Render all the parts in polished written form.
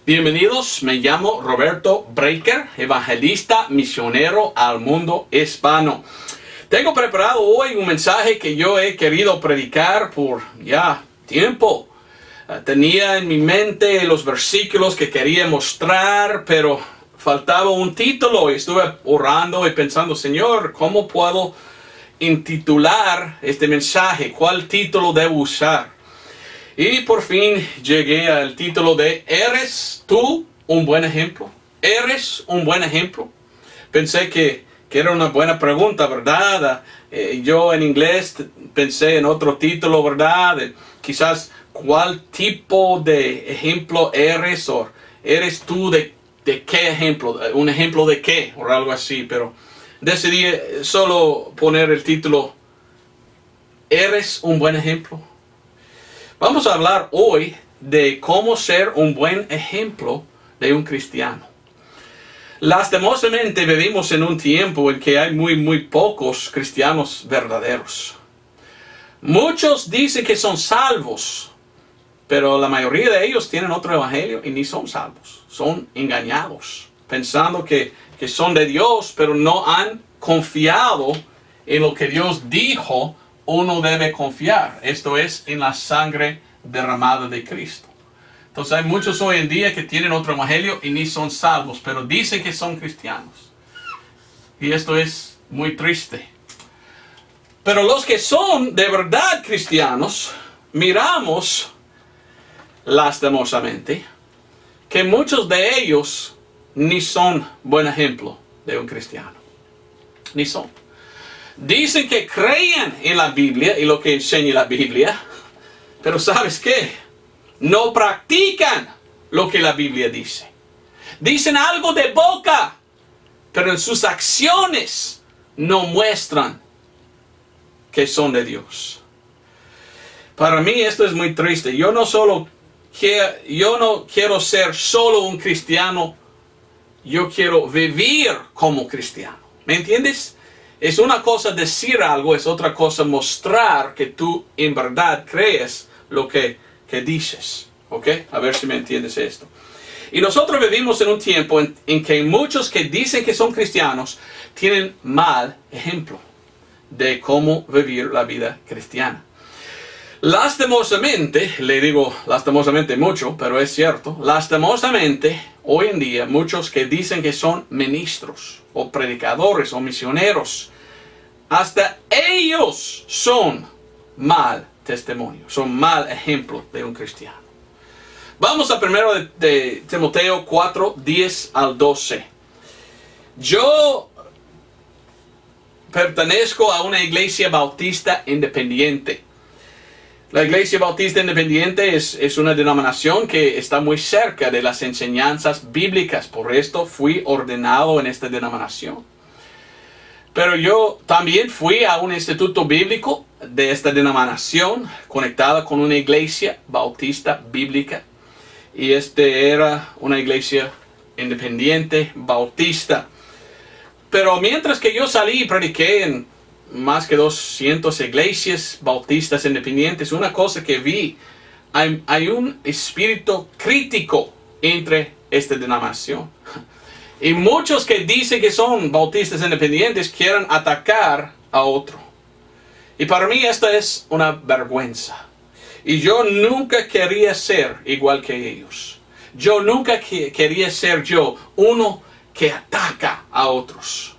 Bienvenidos, me llamo Roberto Breaker, evangelista misionero al mundo hispano. Tengo preparado hoy un mensaje que yo he querido predicar por ya tiempo. Tenía en mi mente los versículos que quería mostrar, pero faltaba un título y estuve orando y pensando, Señor, ¿cómo puedo intitular este mensaje? ¿Cuál título debo usar? Y por fin llegué al título de ¿Eres tú un buen ejemplo? ¿Eres un buen ejemplo? Pensé que era una buena pregunta, ¿verdad? Yo en inglés pensé en otro título, ¿verdad? Quizás ¿cuál tipo de ejemplo eres? O ¿eres tú de qué ejemplo? ¿Un ejemplo de qué? O algo así, pero decidí solo poner el título ¿Eres un buen ejemplo? Vamos a hablar hoy de cómo ser un buen ejemplo de un cristiano. Lastimosamente vivimos en un tiempo en que hay muy pocos cristianos verdaderos. Muchos dicen que son salvos, pero la mayoría de ellos tienen otro evangelio y ni son salvos. Son engañados, pensando que son de Dios, pero no han confiado en lo que Dios dijo. Uno debe confiar, esto es, en la sangre derramada de Cristo. Entonces hay muchos hoy en día que tienen otro evangelio y ni son salvos, pero dicen que son cristianos. Y esto es muy triste. Pero los que son de verdad cristianos, miramos lastimosamente que muchos de ellos ni son buen ejemplo de un cristiano. Ni son. Dicen que creen en la Biblia y lo que enseña la Biblia, pero ¿sabes qué? No practican lo que la Biblia dice. Dicen algo de boca, pero en sus acciones no muestran que son de Dios. Para mí esto es muy triste. Yo no quiero ser solo un cristiano, yo quiero vivir como cristiano. ¿Me entiendes? Es una cosa decir algo, es otra cosa mostrar que tú en verdad crees lo que dices. ¿Ok? A ver si me entiendes esto. Y nosotros vivimos en un tiempo en que muchos que dicen que son cristianos tienen mal ejemplo de cómo vivir la vida cristiana. Lastimosamente, le digo lastimosamente mucho, pero es cierto, lastimosamente hoy en día muchos que dicen que son ministros o predicadores o misioneros, hasta ellos son mal testimonio, son mal ejemplo de un cristiano. Vamos a primero de Timoteo 4, 10 al 12. Yo pertenezco a una iglesia bautista independiente. La Iglesia Bautista Independiente es una denominación que está muy cerca de las enseñanzas bíblicas. Por esto fui ordenado en esta denominación. Pero yo también fui a un instituto bíblico de esta denominación, conectada con una iglesia bautista bíblica. Y era una iglesia independiente bautista. Pero mientras que yo salí y prediqué en más que 200 iglesias bautistas independientes, una cosa que vi, hay un espíritu crítico entre esta denominación. Y muchos que dicen que son bautistas independientes quieren atacar a otro. Y para mí esta es una vergüenza. Y yo nunca quería ser igual que ellos. Yo nunca quería ser uno que ataca a otros.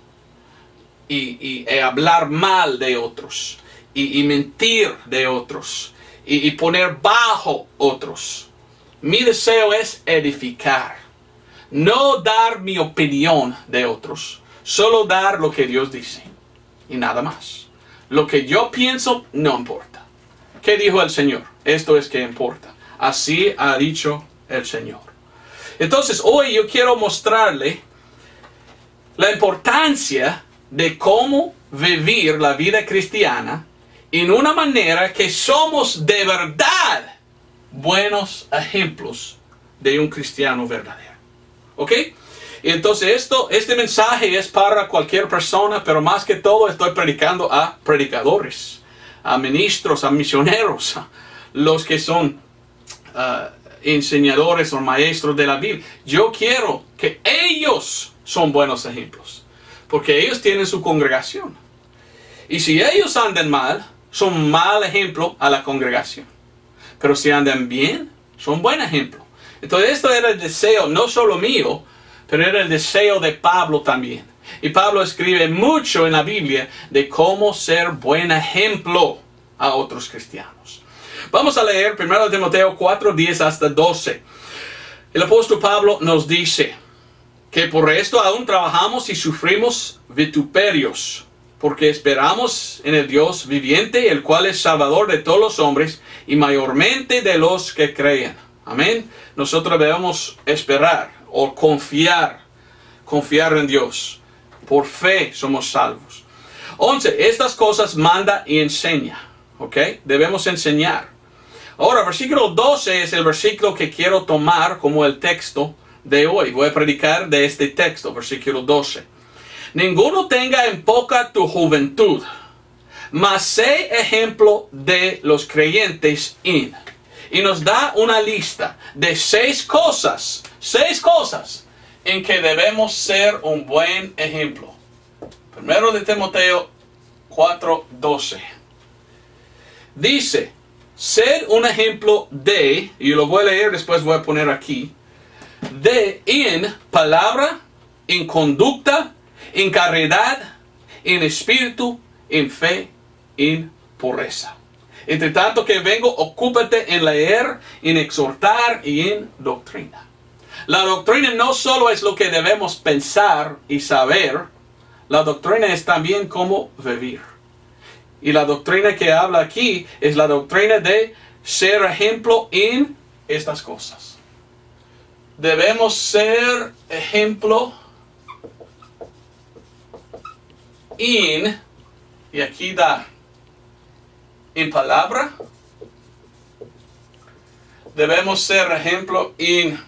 Y hablar mal de otros, y mentir de otros, y poner bajo otros. Mi deseo es edificar, no dar mi opinión de otros, solo dar lo que Dios dice, y nada más. Lo que yo pienso no importa. ¿Qué dijo el Señor? Esto es que importa. Así ha dicho el Señor. Entonces hoy yo quiero mostrarle la importancia de cómo vivir la vida cristiana en una manera que somos de verdad buenos ejemplos de un cristiano verdadero. ¿Ok? Y entonces este mensaje es para cualquier persona, pero más que todo estoy predicando a predicadores, a ministros, a misioneros, los que son enseñadores o maestros de la Biblia. Yo quiero que ellos son buenos ejemplos, porque ellos tienen su congregación. Y si ellos andan mal, son mal ejemplo a la congregación. Pero si andan bien, son buen ejemplo. Entonces esto era el deseo, no solo mío, pero era el deseo de Pablo también. Y Pablo escribe mucho en la Biblia de cómo ser buen ejemplo a otros cristianos. Vamos a leer 1 Timoteo 4, 10 hasta 12. El apóstol Pablo nos dice que por esto aún trabajamos y sufrimos vituperios, porque esperamos en el Dios viviente, el cual es Salvador de todos los hombres y mayormente de los que creen. Amén. Nosotros debemos esperar o confiar en Dios. Por fe somos salvos. 11. Estas cosas manda y enseña. ¿Ok? Debemos enseñar. Ahora, versículo 12 es el versículo que quiero tomar como el texto de hoy. Voy a predicar de este texto, versículo 12. Ninguno tenga en poca tu juventud, mas sé ejemplo de los creyentes in. Y nos da una lista de 6 cosas en que debemos ser un buen ejemplo. 1 de Timoteo 4:12. Dice, sed un ejemplo de, y lo voy a leer, después voy a poner aquí, de en palabra, en conducta, en caridad, en espíritu, en fe, en pureza. Entre tanto que vengo, ocúpate en leer, en exhortar y en doctrina. La doctrina no solo es lo que debemos pensar y saber, la doctrina es también cómo vivir. Y la doctrina que habla aquí es la doctrina de ser ejemplo en estas cosas. Debemos ser ejemplo en, y aquí da, en palabra. Debemos ser ejemplo en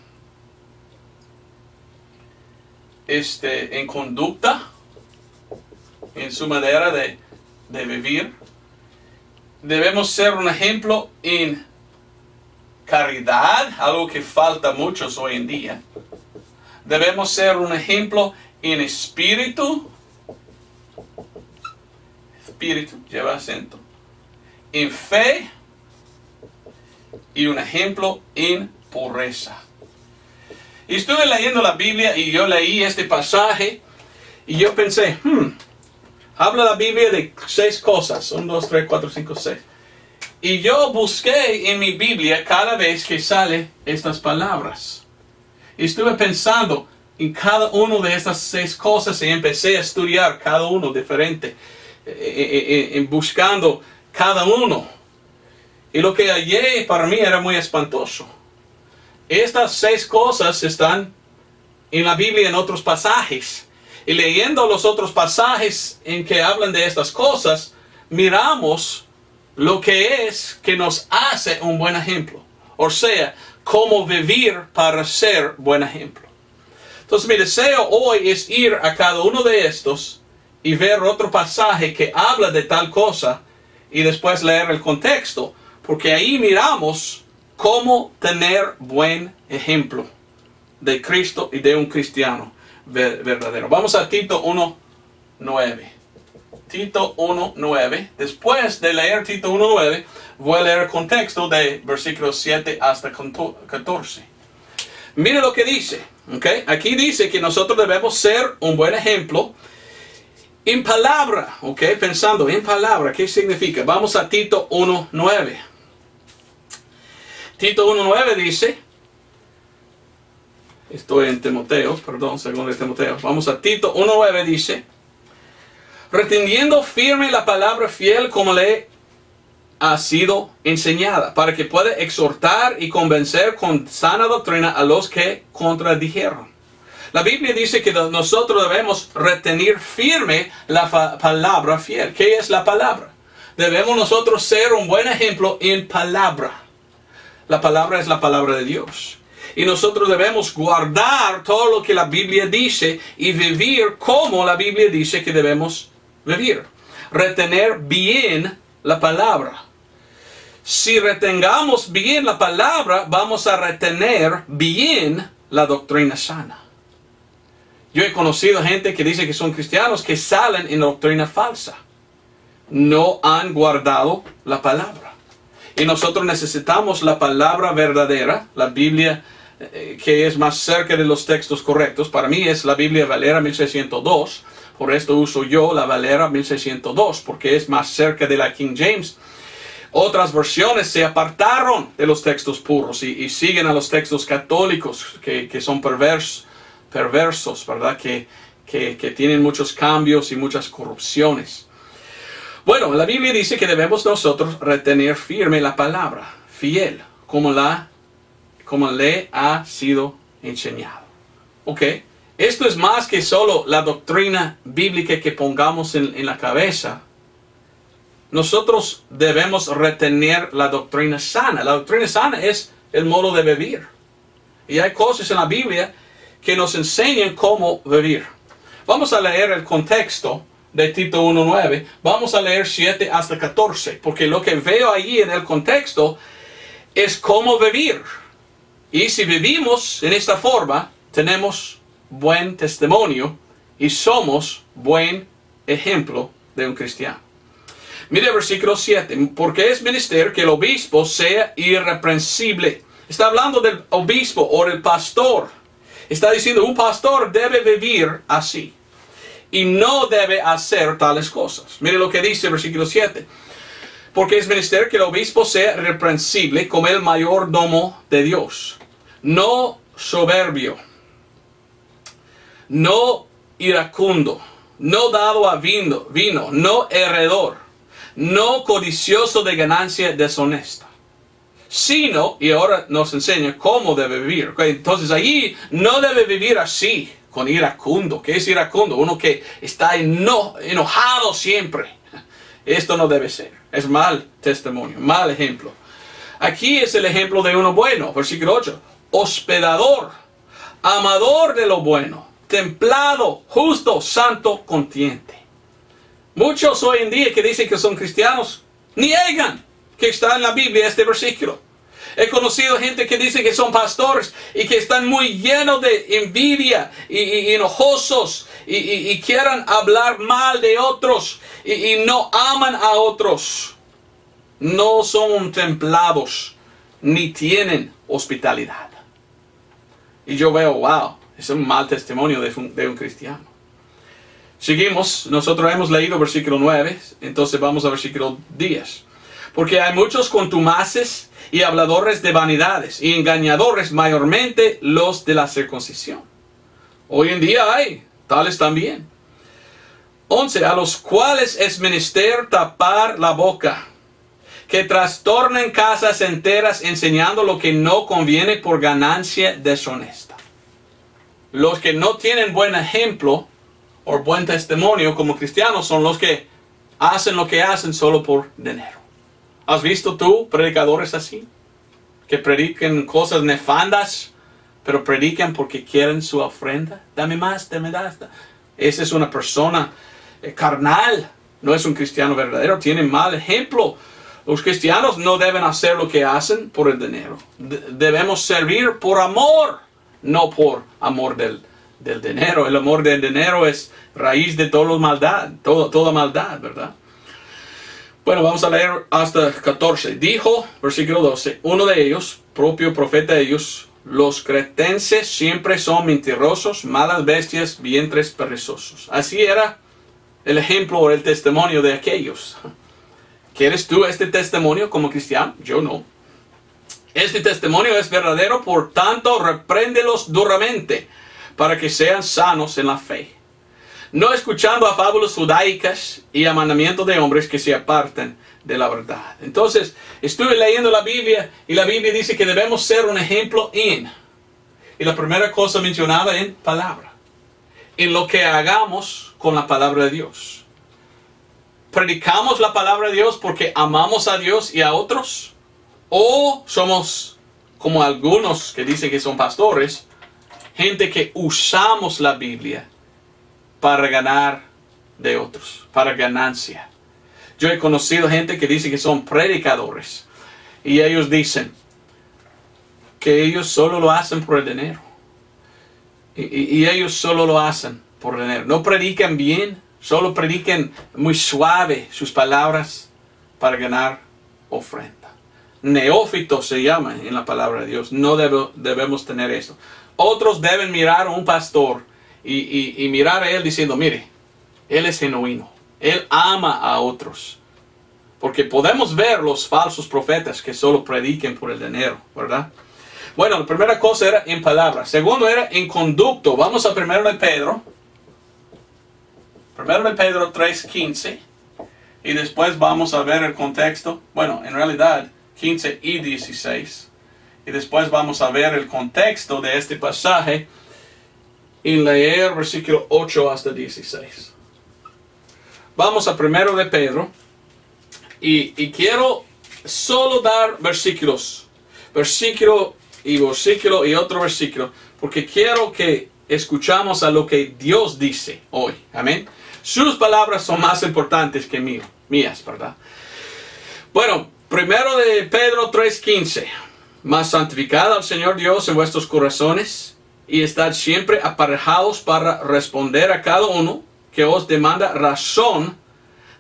conducta, en su manera de vivir. Debemos ser un ejemplo en caridad, algo que falta a muchos hoy en día. Debemos ser un ejemplo en espíritu. Espíritu lleva acento. En fe y un ejemplo en pureza. Y estuve leyendo la Biblia y yo leí este pasaje y yo pensé, habla la Biblia de 6 cosas, 1, 2, 3, 4, 5, 6. Y yo busqué en mi Biblia cada vez que sale estas palabras. Y estuve pensando en cada una de estas 6 cosas y empecé a estudiar cada uno diferente, buscando cada uno. Y lo que hallé para mí era muy espantoso. Estas 6 cosas están en la Biblia en otros pasajes. Y leyendo los otros pasajes en que hablan de estas cosas, miramos lo que es que nos hace un buen ejemplo. O sea, cómo vivir para ser buen ejemplo. Entonces mi deseo hoy es ir a cada uno de estos y ver otro pasaje que habla de tal cosa y después leer el contexto. Porque ahí miramos cómo tener buen ejemplo de Cristo y de un cristiano verdadero. Vamos a Tito 1:9. Tito 1:9. Después de leer Tito 1:9, voy a leer el contexto de versículos 7 hasta 14. Mire lo que dice. ¿Okay? Aquí dice que nosotros debemos ser un buen ejemplo en palabra. ¿Okay? Pensando en palabra, ¿qué significa? Vamos a Tito 1:9. Tito 1:9 dice, estoy en Timoteo, perdón, segundo de Timoteo. Vamos a Tito 1:9 dice, reteniendo firme la palabra fiel como le ha sido enseñada, para que pueda exhortar y convencer con sana doctrina a los que contradijeron. La Biblia dice que nosotros debemos retener firme la palabra fiel. ¿Qué es la palabra? Debemos nosotros ser un buen ejemplo en palabra. La palabra es la palabra de Dios. Y nosotros debemos guardar todo lo que la Biblia dice y vivir como la Biblia dice que debemos vivir. Retener bien la palabra. si retengamos bien la palabra, vamos a retener bien la doctrina sana. Yo he conocido gente que dice que son cristianos que salen en la doctrina falsa. No han guardado la palabra. Y nosotros necesitamos la palabra verdadera, la Biblia que es más cerca de los textos correctos. Para mí es la Biblia Valera 1602. Por esto uso yo la Valera 1602, porque es más cerca de la King James. Otras versiones se apartaron de los textos puros y siguen a los textos católicos que son perversos, ¿verdad? Que tienen muchos cambios y muchas corrupciones. Bueno, la Biblia dice que debemos nosotros retener firme la palabra, fiel, como le ha sido enseñado. ¿Ok? Esto es más que solo la doctrina bíblica que pongamos en la cabeza. Nosotros debemos retener la doctrina sana. La doctrina sana es el modo de vivir. Y hay cosas en la Biblia que nos enseñan cómo vivir. Vamos a leer el contexto de Tito 1:9. Vamos a leer 7 hasta 14. Porque lo que veo allí en el contexto es cómo vivir. Y si vivimos en esta forma, tenemos buen testimonio y somos buen ejemplo de un cristiano. Mire el versículo 7. Porque es menester que el obispo sea irreprensible. Está hablando del obispo o del pastor. Está diciendo un pastor debe vivir así. Y no debe hacer tales cosas. Mire lo que dice el versículo 7. Porque es menester que el obispo sea irreprensible como el mayordomo de Dios. No soberbio. No iracundo. No dado a vino. No heredor. No codicioso de ganancia deshonesta. Sino, y ahora nos enseña cómo debe vivir. ¿Okay? Entonces allí no debe vivir así, con iracundo. ¿Qué es iracundo? Uno que está enojado siempre. Esto no debe ser. Es mal testimonio, mal ejemplo. Aquí es el ejemplo de uno bueno. Versículo 8. Hospedador, amador de lo bueno, templado, justo, santo, consciente. Muchos hoy en día que dicen que son cristianos niegan que está en la Biblia este versículo. He conocido gente que dice que son pastores y que están muy llenos de envidia y enojosos y quieren hablar mal de otros y no aman a otros. No son templados ni tienen hospitalidad. Y yo veo, wow, es un mal testimonio de un cristiano. Seguimos, nosotros hemos leído versículo 9, entonces vamos a versículo 10. Porque hay muchos contumaces y habladores de vanidades y engañadores, mayormente los de la circuncisión. Hoy en día hay tales también. 11. A los cuales es menester tapar la boca, que trastornen casas enteras enseñando lo que no conviene por ganancia deshonesta. Los que no tienen buen ejemplo o buen testimonio como cristianos son los que hacen lo que hacen solo por dinero. ¿Has visto tú predicadores así? Que predican cosas nefandas, pero predican porque quieren su ofrenda. Dame más, dame más. Esa es una persona carnal, no es un cristiano verdadero, tiene mal ejemplo. Los cristianos no deben hacer lo que hacen por el dinero. Debemos servir por amor, no por amor del dinero. El amor del dinero es raíz de toda maldad, toda maldad, ¿verdad? Bueno, vamos a leer hasta 14. Dijo, versículo 12, uno de ellos, propio profeta de ellos, los cretenses siempre son mentirosos, malas bestias, vientres perezosos. Así era el ejemplo o el testimonio de aquellos. ¿Quieres tú este testimonio como cristiano? Yo no. Este testimonio es verdadero, por tanto, repréndelos duramente, para que sean sanos en la fe. No escuchando a fábulas judaicas y a mandamientos de hombres que se aparten de la verdad. Entonces, estuve leyendo la Biblia y la Biblia dice que debemos ser un ejemplo y la primera cosa mencionada en palabra. En lo que hagamos con la palabra de Dios. ¿Predicamos la palabra de Dios porque amamos a Dios y a otros? ¿O somos como algunos que dicen que son pastores, gente que usamos la Biblia para ganar de otros, para ganancia? Yo he conocido gente que dice que son predicadores, Y ellos dicen que ellos solo lo hacen por el dinero. Y ellos solo lo hacen por el dinero. No predican bien, solo predican muy suave sus palabras para ganar ofrenda. Neófitos se llama en la palabra de Dios. No debemos tener esto. Otros deben mirar a un pastor y mirar a él diciendo, mire, él es genuino. Él ama a otros. Porque podemos ver los falsos profetas que solo prediquen por el dinero, ¿verdad? Bueno, la primera cosa era en palabras. Segundo era en conducto. Vamos a 1 de Pedro. 1 de Pedro 3:15. Y después vamos a ver el contexto. Bueno, en realidad 15 y 16. Y después vamos a ver el contexto de este pasaje y leer versículo 8 hasta 16. Vamos a 1 de Pedro. Y quiero solo dar versículos. Versículo y otro versículo. Porque quiero que escuchamos a lo que Dios dice hoy. Amén. Sus palabras son más importantes que mías, ¿verdad? Bueno, 1 de Pedro 3:15. Mas santificad al Señor Dios en vuestros corazones y estad siempre aparejados para responder a cada uno que os demanda razón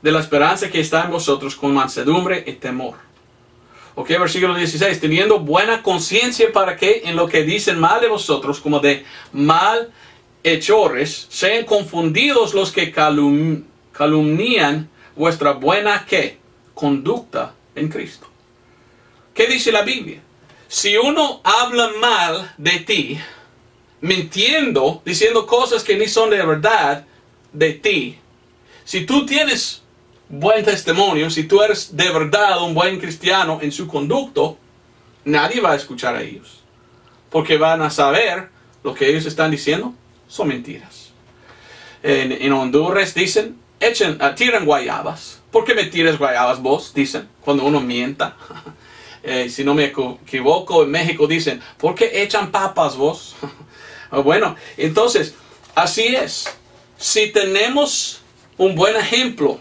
de la esperanza que está en vosotros con mansedumbre y temor. Ok, versículo 16. Teniendo buena conciencia para que en lo que dicen mal de vosotros como de malhechores sean confundidos los que calumnian vuestra buena ¿qué? Conducta en Cristo. ¿Qué dice la Biblia? Si uno habla mal de ti, mintiendo, diciendo cosas que ni son de verdad de ti, si tú tienes buen testimonio, si tú eres de verdad un buen cristiano en su conducto, nadie va a escuchar a ellos. Porque van a saber lo que ellos están diciendo son mentiras. En Honduras dicen, tiran guayabas. ¿Por qué me tiras guayabas vos? Dicen, cuando uno mienta. Si no me equivoco, en México dicen, ¿por qué echan papas vos? Bueno, entonces, así es. Si tenemos un buen ejemplo,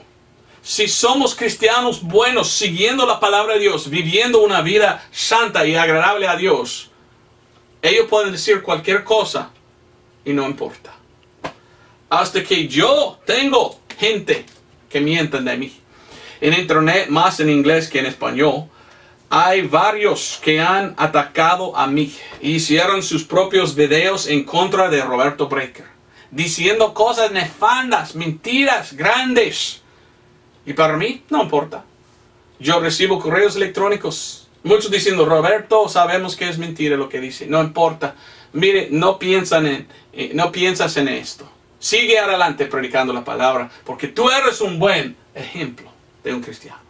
si somos cristianos buenos, siguiendo la palabra de Dios, viviendo una vida santa y agradable a Dios, ellos pueden decir cualquier cosa y no importa. Hasta que yo tengo gente que mienten de mí. En internet, más en inglés que en español, hay varios que han atacado a mí y hicieron sus propios videos en contra de Roberto Breaker, diciendo cosas nefandas, mentiras grandes. Y para mí, no importa. Yo recibo correos electrónicos, muchos diciendo, Roberto, sabemos que es mentira lo que dice. No importa. Mire, no piensas en esto. Sigue adelante predicando la palabra, porque tú eres un buen ejemplo de un cristiano.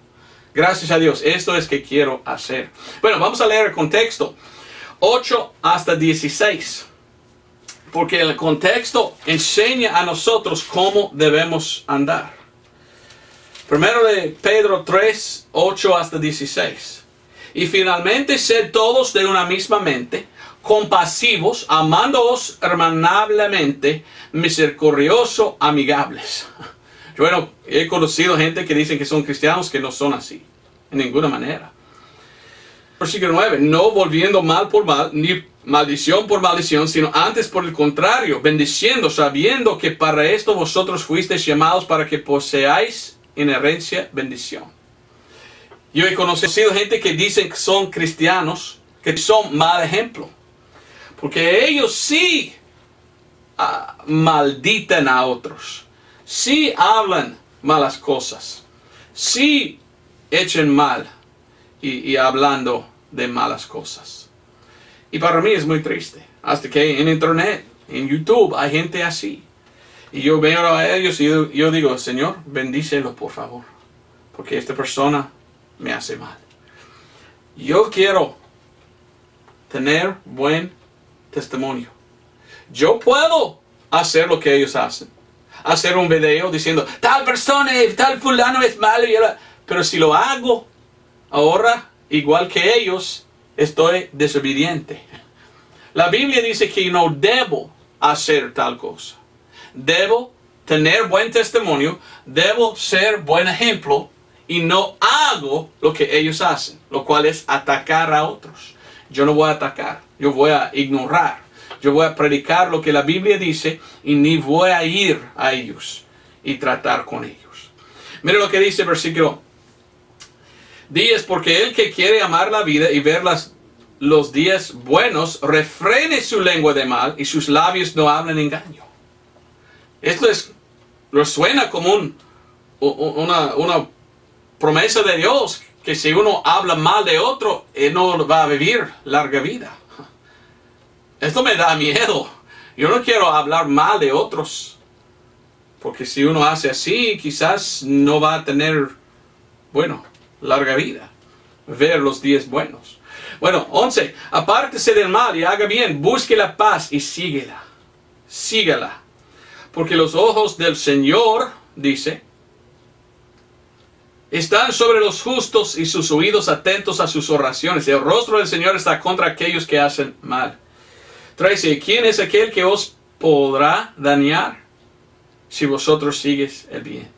Gracias a Dios, esto es que quiero hacer. Bueno, vamos a leer el contexto. 8 hasta 16. Porque el contexto enseña a nosotros cómo debemos andar. Primero de Pedro 3, 8 hasta 16. Y finalmente, sed todos de una misma mente, compasivos, amándoos hermanablemente, misericordiosos, amigables. Bueno, he conocido gente que dicen que son cristianos que no son así, en ninguna manera. Versículo 9, no volviendo mal por mal, ni maldición por maldición, sino antes por el contrario, bendiciendo, sabiendo que para esto vosotros fuisteis llamados para que poseáis en herencia bendición. Yo he conocido gente que dicen que son cristianos, que son mal ejemplo, porque ellos sí malditan a otros. Sí hablan malas cosas, sí echan mal y hablando de malas cosas. Y para mí es muy triste, hasta que en internet, en YouTube, hay gente así. Y yo veo a ellos y yo digo, Señor, bendícelo por favor, porque esta persona me hace mal. Yo quiero tener buen testimonio. Yo puedo hacer lo que ellos hacen. Hacer un video diciendo, tal persona, tal fulano es malo. Pero si lo hago ahora, igual que ellos, estoy desobediente. La Biblia dice que no debo hacer tal cosa. Debo tener buen testimonio, debo ser buen ejemplo y no hago lo que ellos hacen, lo cual es atacar a otros. Yo no voy a atacar, yo voy a ignorar. Yo voy a predicar lo que la Biblia dice y ni voy a ir a ellos y tratar con ellos. Mire lo que dice el versículo 10, porque el que quiere amar la vida y ver los días buenos, refrene su lengua de mal y sus labios no hablen engaño. Esto suena como una promesa de Dios, que si uno habla mal de otro, él no va a vivir larga vida. Esto me da miedo. Yo no quiero hablar mal de otros, porque si uno hace así, quizás no va a tener, larga vida, ver los días buenos. 11. Apártese del mal y haga bien, busque la paz y sígala. Porque los ojos del Señor, dice, están sobre los justos y sus oídos atentos a sus oraciones. El rostro del Señor está contra aquellos que hacen mal. 13. ¿Quién es aquel que os podrá dañar si vosotros sigues el bien?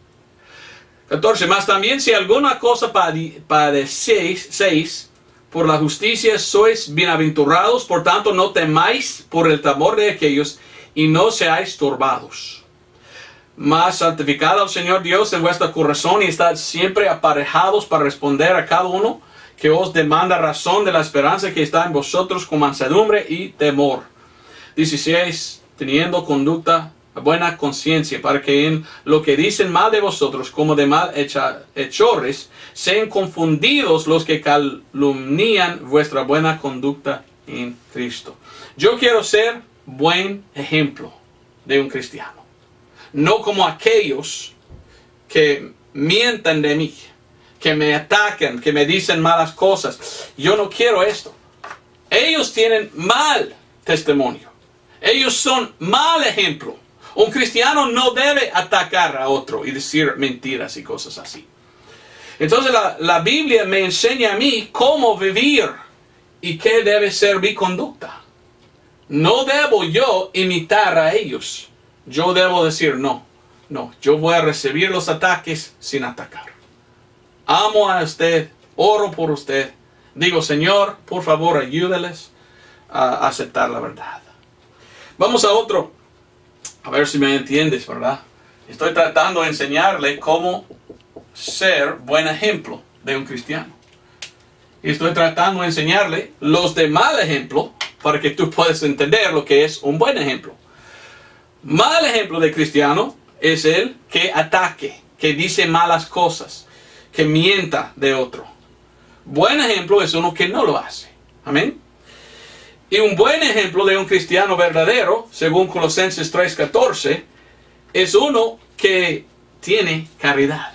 14. Mas también si alguna cosa padecéis, por la justicia sois bienaventurados, por tanto no temáis por el temor de aquellos y no seáis turbados. Mas santificad al Señor Dios en vuestro corazón y estad siempre aparejados para responder a cada uno que os demanda razón de la esperanza que está en vosotros con mansedumbre y temor. 16. Teniendo conducta buena conciencia, para que en lo que dicen mal de vosotros como de malhechores sean confundidos los que calumnian vuestra buena conducta en Cristo. Yo quiero ser buen ejemplo de un cristiano, no como aquellos que mienten de mí, que me atacan, que me dicen malas cosas. Yo no quiero esto. Ellos tienen mal testimonio. Ellos son mal ejemplo. Un cristiano no debe atacar a otro y decir mentiras y cosas así. Entonces la Biblia me enseña a mí cómo vivir y qué debe ser mi conducta. No debo yo imitar a ellos. Yo debo decir no. Yo voy a recibir los ataques sin atacar. Amo a usted, oro por usted. Digo, Señor, por favor, ayúdales a aceptar la verdad. Vamos a otro. A ver si me entiendes, ¿verdad? Estoy tratando de enseñarle cómo ser buen ejemplo de un cristiano. Y estoy tratando de enseñarle los de mal ejemplo para que tú puedas entender lo que es un buen ejemplo. Mal ejemplo de cristiano es el que ataque, que dice malas cosas, que mienta de otro. Buen ejemplo es uno que no lo hace. Amén. Y un buen ejemplo de un cristiano verdadero, según Colosenses 3:14, es uno que tiene caridad.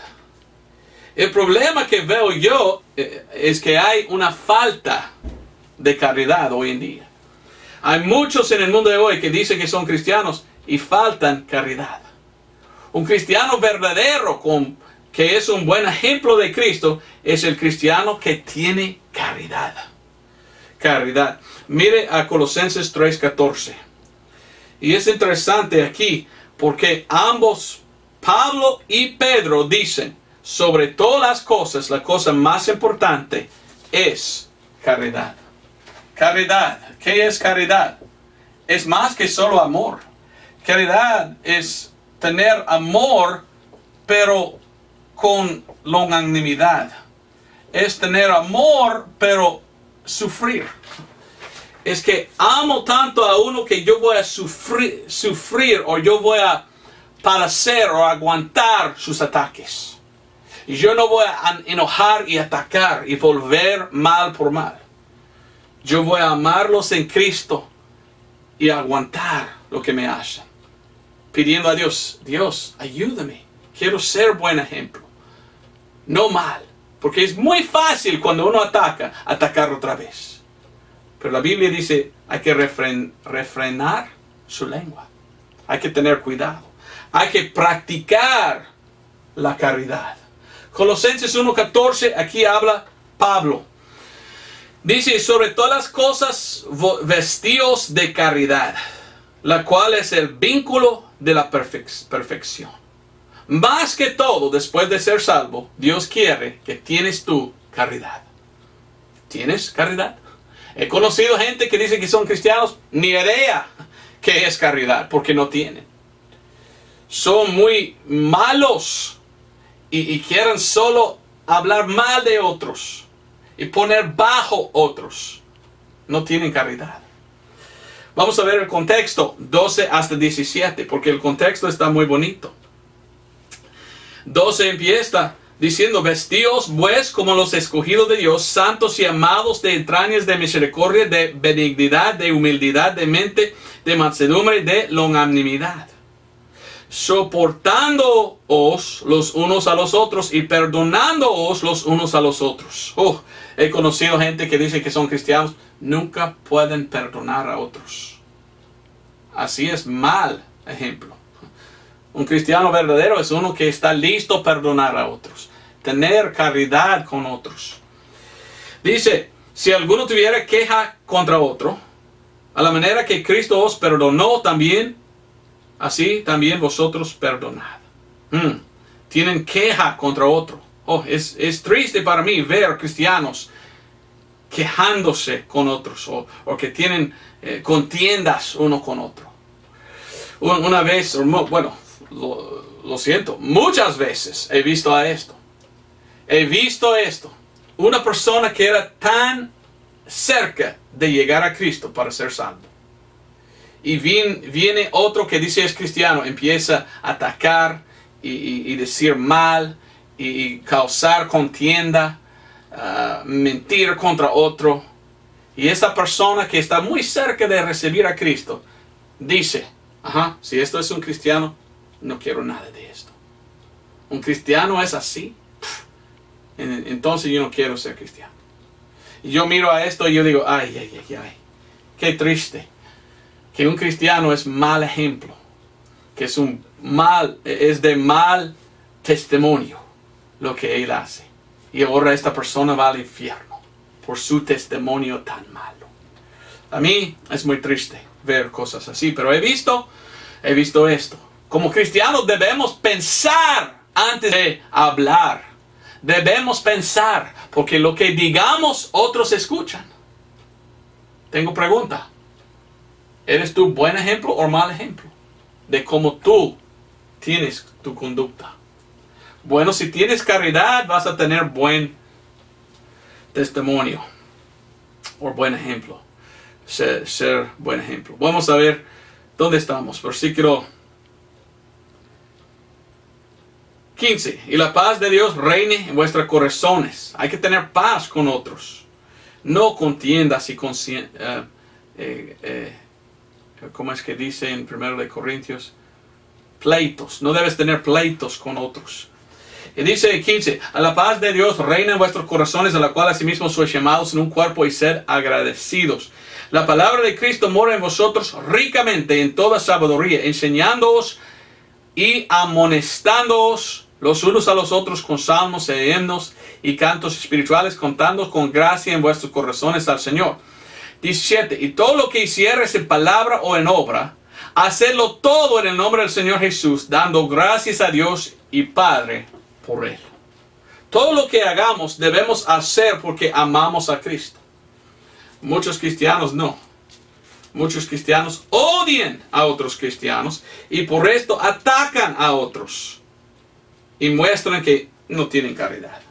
El problema que veo yo es que hay una falta de caridad hoy en día. Hay muchos en el mundo de hoy que dicen que son cristianos y faltan caridad. Un cristiano verdadero que es un buen ejemplo de Cristo es el cristiano que tiene caridad. Caridad. Mire a Colosenses 3:14. Y es interesante aquí porque ambos, Pablo y Pedro, dicen, sobre todas las cosas, la cosa más importante es caridad. Caridad. ¿Qué es caridad? Es más que solo amor. Caridad es tener amor, pero con longanimidad. Es tener amor, pero sufrir. Es que amo tanto a uno que yo voy a sufrir o yo voy a padecer o aguantar sus ataques. Y yo no voy a enojar y atacar y volver mal por mal. Yo voy a amarlos en Cristo y aguantar lo que me hacen. Pidiendo a Dios, Dios, ayúdame. Quiero ser buen ejemplo. No mal. Porque es muy fácil cuando uno atacar otra vez. Pero la Biblia dice, hay que refrenar su lengua. Hay que tener cuidado. Hay que practicar la caridad. Colosenses 1:14, aquí habla Pablo. Dice, sobre todas las cosas, vestíos de caridad, la cual es el vínculo de la perfección. Más que todo, después de ser salvo, Dios quiere que tienes tú caridad. ¿Tienes caridad? He conocido gente que dice que son cristianos, ni idea que es caridad, porque no tienen. Son muy malos y quieren solo hablar mal de otros y poner bajo otros. No tienen caridad. Vamos a ver el contexto, 12 hasta 17, porque el contexto está muy bonito. 12 empieza diciendo, vestíos pues como los escogidos de Dios, santos y amados, de entrañas de misericordia, de benignidad, de humildad, de mente, de mansedumbre, de longanimidad, soportándoos los unos a los otros y perdonándoos los unos a los otros. He conocido gente que dice que son cristianos, nunca pueden perdonar a otros. Así es mal ejemplo. Un cristiano verdadero es uno que está listo a perdonar a otros, tener caridad con otros. Dice, si alguno tuviera queja contra otro, a la manera que Cristo os perdonó también, así también vosotros perdonad. Tienen queja contra otro. Es triste para mí ver cristianos quejándose con otros o que tienen contiendas uno con otro. Una vez, bueno, lo siento, muchas veces he visto esto. He visto esto. Una persona que era tan cerca de llegar a Cristo para ser salvo. Y viene otro que dice es cristiano, empieza a atacar y decir mal y causar contienda, mentir contra otro. Y esta persona que está muy cerca de recibir a Cristo dice, si esto es un cristiano, no quiero nada de esto. Un cristiano es así, entonces yo no quiero ser cristiano. Y yo miro a esto y yo digo, ay, qué triste. Que un cristiano es mal ejemplo, que es de mal testimonio lo que él hace. Y ahora esta persona va al infierno por su testimonio tan malo. A mí es muy triste ver cosas así, pero he visto esto. Como cristianos debemos pensar antes de hablar. Debemos pensar, porque lo que digamos otros escuchan. Tengo pregunta. ¿Eres tú buen ejemplo o mal ejemplo de cómo tú tienes tu conducta? Bueno, si tienes caridad, vas a tener buen testimonio o buen ejemplo. Ser buen ejemplo. Vamos a ver dónde estamos. Versículo 15. Y la paz de Dios reine en vuestros corazones. Hay que tener paz con otros. No contiendas y ¿cómo es que dice en 1 Corintios? Pleitos. No debes tener pleitos con otros. Y dice 15. A la paz de Dios reina en vuestros corazones, a la cual asimismo sois llamados en un cuerpo y sed agradecidos. La palabra de Cristo mora en vosotros ricamente en toda sabiduría, enseñándoos y amonestándoos los unos a los otros con salmos e himnos y cantos espirituales, contando con gracia en vuestros corazones al Señor. 17. Y todo lo que hicieres en palabra o en obra, hacedlo todo en el nombre del Señor Jesús, dando gracias a Dios y Padre por Él. Todo lo que hagamos debemos hacer porque amamos a Cristo. Muchos cristianos no. Muchos cristianos odian a otros cristianos y por esto atacan a otros. Y muestran que no tienen caridad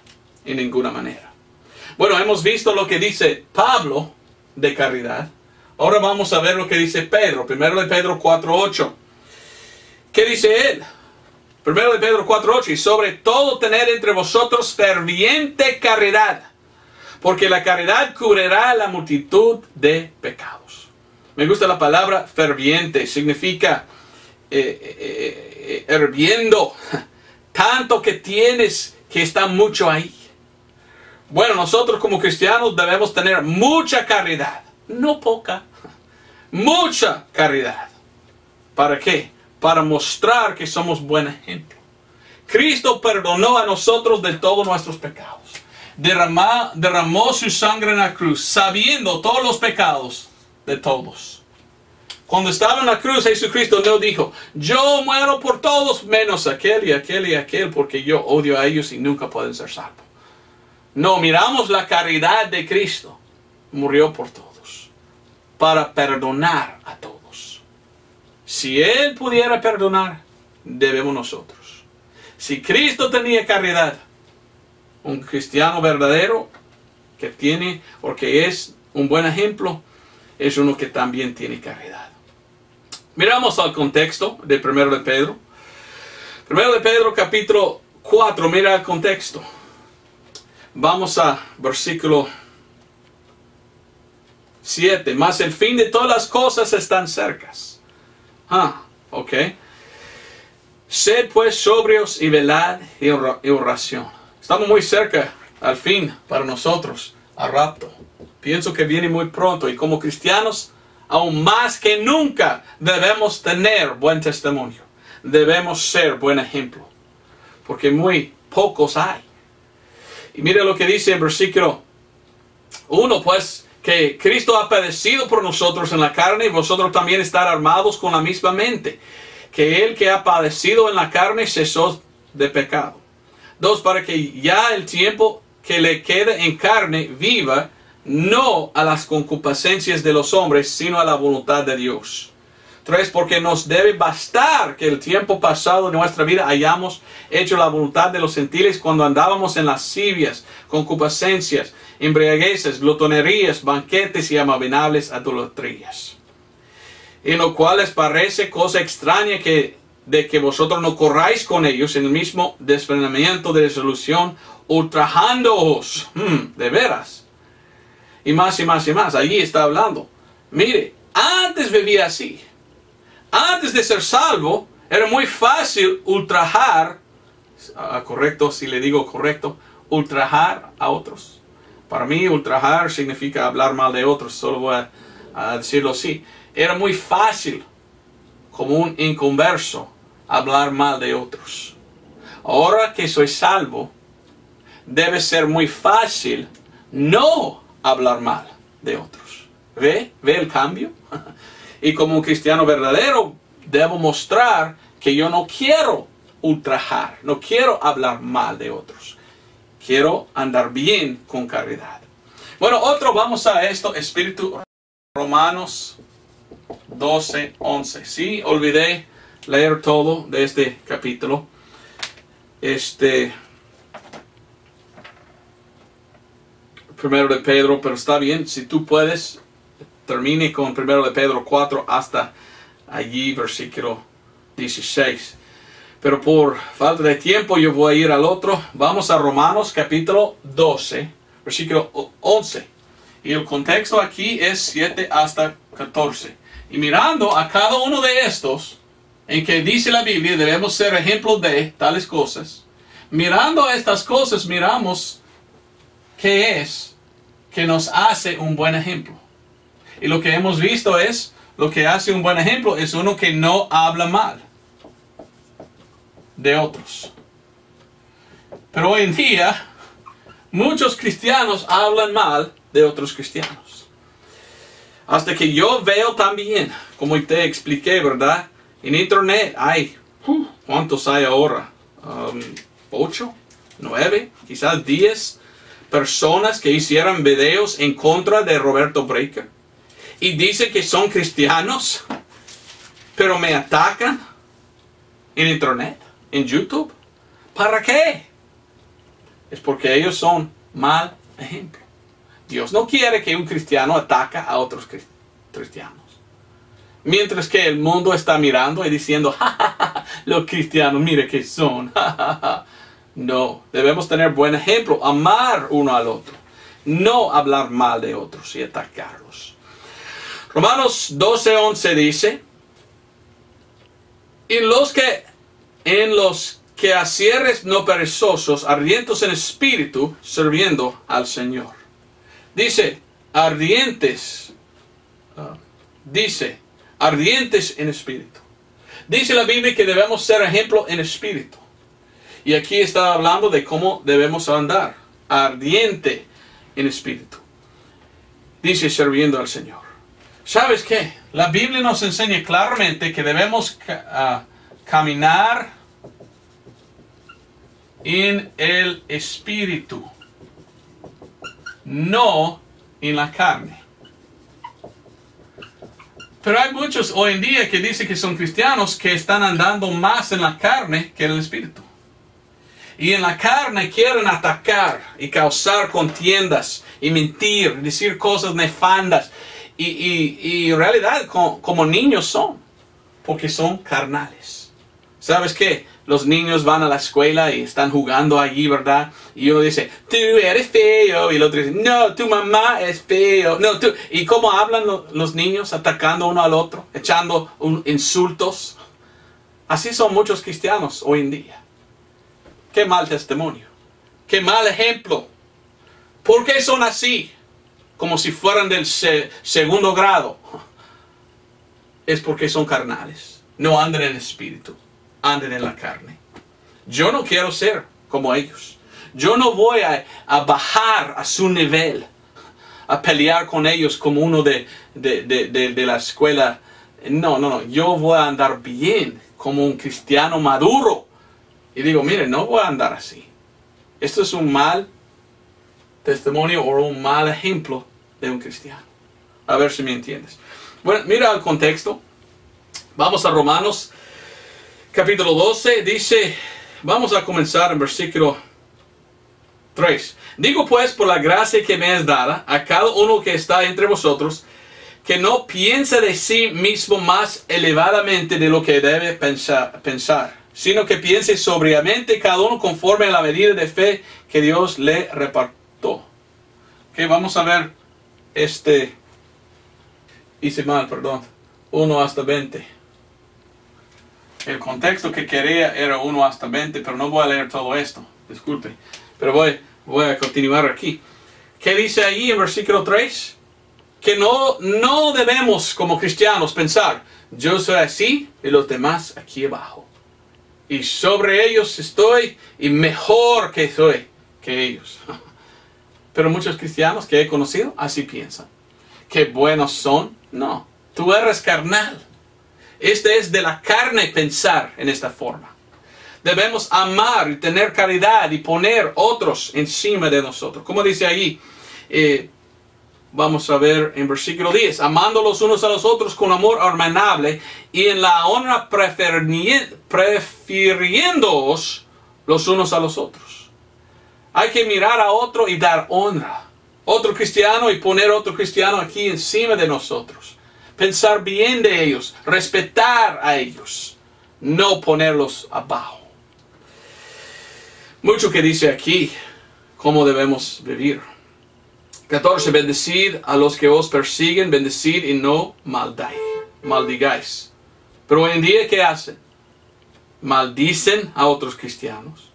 en ninguna manera. Bueno, hemos visto lo que dice Pablo de caridad. Ahora vamos a ver lo que dice Pedro. Primero de Pedro 4:8. ¿Qué dice él? Primero de Pedro 4:8. Y sobre todo tener entre vosotros ferviente caridad, porque la caridad cubrirá la multitud de pecados. Me gusta la palabra ferviente. Significa hirviendo. Tanto que tienes que está mucho ahí. Bueno, nosotros como cristianos debemos tener mucha caridad. No poca. Mucha caridad. ¿Para qué? Para mostrar que somos buen ejemplo. Cristo perdonó a nosotros de todos nuestros pecados. Derramó su sangre en la cruz, sabiendo todos los pecados de todos. Cuando estaba en la cruz, Jesucristo no dijo, yo muero por todos menos aquel y aquel y aquel, porque yo odio a ellos y nunca pueden ser salvos. No, miramos la caridad de Cristo. Murió por todos, para perdonar a todos. Si Él pudiera perdonar, debemos nosotros. Si Cristo tenía caridad, un cristiano verdadero que tiene, porque es un buen ejemplo, es uno que también tiene caridad. Miramos al contexto de 1 de Pedro. 1 de Pedro capítulo 4, mira el contexto. Vamos a versículo 7. Mas el fin de todas las cosas están cercas. Ok. Sed pues sobrios y velad y oración. Estamos muy cerca al fin para nosotros, al rapto. Pienso que viene muy pronto y como cristianos, aún más que nunca, debemos tener buen testimonio. Debemos ser buen ejemplo. Porque muy pocos hay. Y mire lo que dice en versículo 1, pues, que Cristo ha padecido por nosotros en la carne y vosotros también estar armados con la misma mente. Que Él que ha padecido en la carne cesó de pecado. 2, para que ya el tiempo que le quede en carne viva, no a las concupiscencias de los hombres, sino a la voluntad de Dios. 3, porque nos debe bastar que el tiempo pasado de nuestra vida hayamos hecho la voluntad de los gentiles cuando andábamos en lascivias, concupiscencias, embriagueces, glotonerías, banquetes y abominables idolatrías. En lo cual les parece cosa extraña de que vosotros no corráis con ellos en el mismo desfrenamiento de resolución, ultrajándoos, de veras. Y más y más y más. Allí está hablando. Mire, antes vivía así. Antes de ser salvo, era muy fácil ultrajar, correcto, si le digo correcto, ultrajar a otros. Para mí, ultrajar significa hablar mal de otros, solo voy a decirlo así. Era muy fácil, como un inconverso, hablar mal de otros. Ahora que soy salvo, debe ser muy fácil no hablar mal de otros. ¿Ve el cambio? Y como un cristiano verdadero, debo mostrar que yo no quiero ultrajar, no quiero hablar mal de otros. Quiero andar bien con caridad. Bueno, vamos a esto, Espíritu, Romanos 12, 11. Sí, olvidé leer todo de este capítulo. Primero de Pedro, pero está bien, si tú puedes, termine con primero de Pedro 4 hasta allí, versículo 16. Pero por falta de tiempo yo voy a ir al otro. Vamos a Romanos capítulo 12, versículo 11. Y el contexto aquí es 7 hasta 14. Y mirando a cada uno de estos, en que dice la Biblia, debemos ser ejemplos de tales cosas. Mirando a estas cosas, miramos qué es que nos hace un buen ejemplo. Y lo que hemos visto es, lo que hace un buen ejemplo es uno que no habla mal de otros. Pero hoy en día, muchos cristianos hablan mal de otros cristianos. Hasta que yo veo también, como te expliqué, ¿verdad? En internet hay, ¿cuántos hay ahora? 8, 9, quizás 10 personas que hicieron videos en contra de Roberto Breaker. Y dicen que son cristianos, pero me atacan en internet, en YouTube. ¿Para qué? Es porque ellos son mal ejemplo. Dios no quiere que un cristiano ataque a otros cristianos. Mientras que el mundo está mirando y diciendo, ¡ja, ja, ja! Los cristianos, mire que son. ¡Ja, ja, ja! No, debemos tener buen ejemplo, amar uno al otro. No hablar mal de otros y atacarlos. Romanos 12:11 dice, en los que asieres no perezosos, ardientes en espíritu, sirviendo al Señor. Dice, ardientes en espíritu. Dice la Biblia que debemos ser ejemplo en espíritu. Y aquí está hablando de cómo debemos andar. Ardiente en espíritu. Dice, sirviendo al Señor. ¿Sabes qué? La Biblia nos enseña claramente que debemos caminar en el Espíritu, no en la carne. Pero hay muchos hoy en día que dicen que son cristianos que están andando más en la carne que en el Espíritu. Y en la carne quieren atacar y causar contiendas y mentir, decir cosas nefandas. Y en realidad como niños son, porque son carnales. ¿Sabes qué? Los niños van a la escuela y están jugando allí, ¿verdad? Y uno dice, tú eres feo. Y el otro dice, no, tu mamá es feo. No, tú. ¿Y cómo hablan los niños? Atacando uno al otro, echando insultos. Así son muchos cristianos hoy en día. Qué mal testimonio. Qué mal ejemplo. ¿Por qué son así? Como si fueran del segundo grado. Es porque son carnales. No andan en el espíritu. Andan en la carne. Yo no quiero ser como ellos. Yo no voy a bajar a su nivel. A pelear con ellos como uno de la escuela. No. Yo voy a andar bien. Como un cristiano maduro. Y digo, mire, no voy a andar así. Esto es un mal testimonio o un mal ejemplo de un cristiano. A ver si me entiendes. Bueno, mira el contexto. Vamos a Romanos capítulo 12. Dice, vamos a comenzar en versículo 3. Digo pues, por la gracia que me es dada, a cada uno que está entre vosotros, que no piense de sí mismo más elevadamente de lo que debe pensar, sino que piense sobriamente cada uno conforme a la medida de fe que Dios le repartió. Ok, vamos a ver hice mal, perdón, 1 hasta 20. El contexto que quería era 1 hasta 20, pero no voy a leer todo esto, disculpe. Pero voy a continuar aquí. ¿Qué dice ahí en versículo 3? Que no debemos como cristianos pensar, yo soy así y los demás aquí abajo. Y sobre ellos estoy y mejor que soy que ellos. Pero muchos cristianos que he conocido así piensan. ¿Qué buenos son? No, tú eres carnal. Este es de la carne pensar en esta forma. Debemos amar y tener caridad y poner otros encima de nosotros. Como dice ahí, vamos a ver en versículo 10. Amando los unos a los otros con amor hermanable y en la honra prefiriéndoos los unos a los otros. Hay que mirar a otro y dar honra. Otro cristiano y poner otro cristiano aquí encima de nosotros. Pensar bien de ellos, respetar a ellos, no ponerlos abajo. Mucho que dice aquí, cómo debemos vivir. 14. Bendecid a los que os persiguen, bendecid y no maldigáis. Pero hoy en día, ¿qué hacen? Maldicen a otros cristianos.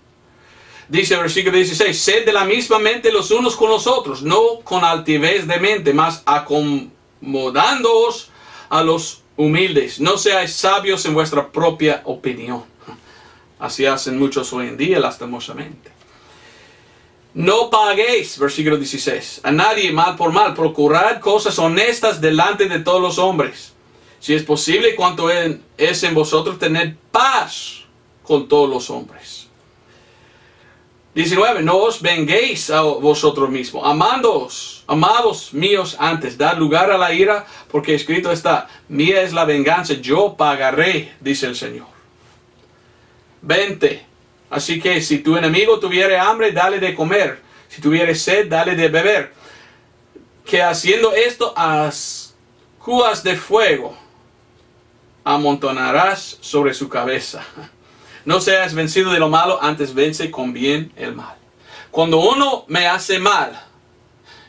Dice el versículo 16, sed de la misma mente los unos con los otros, no con altivez de mente, mas acomodándoos a los humildes. No seáis sabios en vuestra propia opinión. Así hacen muchos hoy en día, lastimosamente. No paguéis, versículo 16, a nadie mal por mal. Procurad cosas honestas delante de todos los hombres. Si es posible, cuanto es en vosotros, tener paz con todos los hombres. 19. No os venguéis a vosotros mismos, amados míos antes, dad lugar a la ira, porque escrito está, mía es la venganza, yo pagaré, dice el Señor. 20. Así que si tu enemigo tuviere hambre, dale de comer, si tuviere sed, dale de beber, que haciendo esto, ascuas de fuego amontonarás sobre su cabeza. No seas vencido de lo malo, antes vence con bien el mal. Cuando uno me hace mal,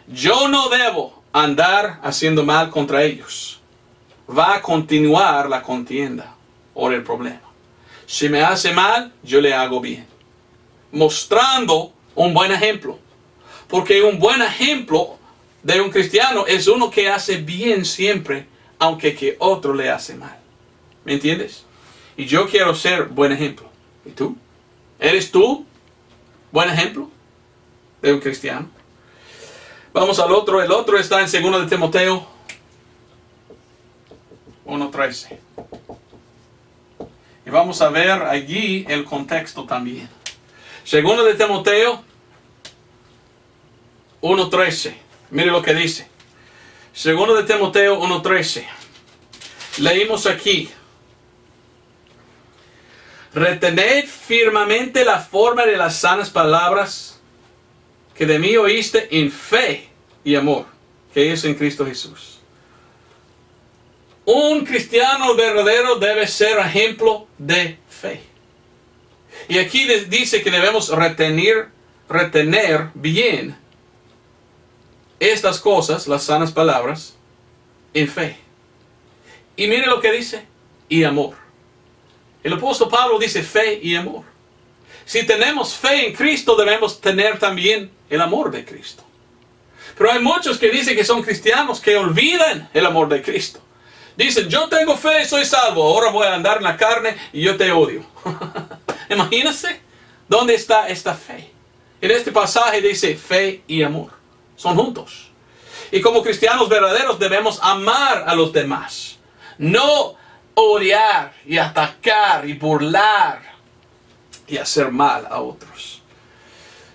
yo no debo andar haciendo mal contra ellos. Va a continuar la contienda o el problema. Si me hace mal, yo le hago bien. Mostrando un buen ejemplo. Porque un buen ejemplo de un cristiano es uno que hace bien siempre, aunque que otro le hace mal. ¿Me entiendes? Y yo quiero ser buen ejemplo. ¿Y tú? ¿Eres tú buen ejemplo de un cristiano? Vamos al otro. El otro está en 2 de Timoteo 1:13. Y vamos a ver allí el contexto también. Segundo de Timoteo 1:13. Mire lo que dice. Segundo de Timoteo 1:13. Leímos aquí. Retened firmemente la forma de las sanas palabras que de mí oíste en fe y amor, que es en Cristo Jesús. Un cristiano verdadero debe ser ejemplo de fe. Y aquí dice que debemos retener bien estas cosas, las sanas palabras, en fe. Y mire lo que dice, y amor. El apóstol Pablo dice fe y amor. Si tenemos fe en Cristo, debemos tener también el amor de Cristo. Pero hay muchos que dicen que son cristianos que olvidan el amor de Cristo. Dicen, yo tengo fe, soy salvo, ahora voy a andar en la carne y yo te odio. Imagínense, ¿dónde está esta fe? En este pasaje dice fe y amor. Son juntos. Y como cristianos verdaderos debemos amar a los demás. No odiar y atacar y burlar y hacer mal a otros.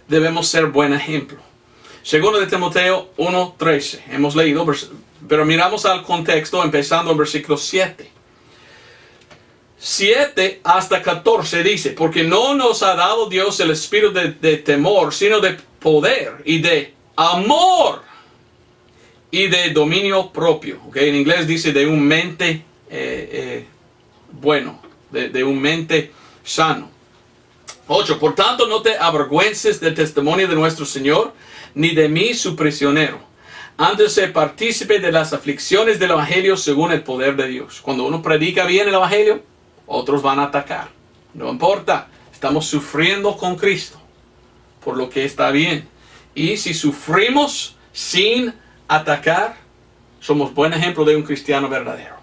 Debemos ser buen ejemplo. Segundo de Timoteo 1:13. Hemos leído, pero miramos al contexto empezando en versículo 7. 7 hasta 14 dice, porque no nos ha dado Dios el espíritu de temor, sino de poder y de amor y de dominio propio. ¿Okay? En inglés dice de un mente bueno, de un mente sano. 8. Por tanto, no te avergüences del testimonio de nuestro Señor, ni de mí su prisionero. Antes se partícipe de las aflicciones del Evangelio según el poder de Dios. Cuando uno predica bien el Evangelio, otros van a atacar. No importa, estamos sufriendo con Cristo por lo que está bien. Y si sufrimos sin atacar, somos buen ejemplo de un cristiano verdadero.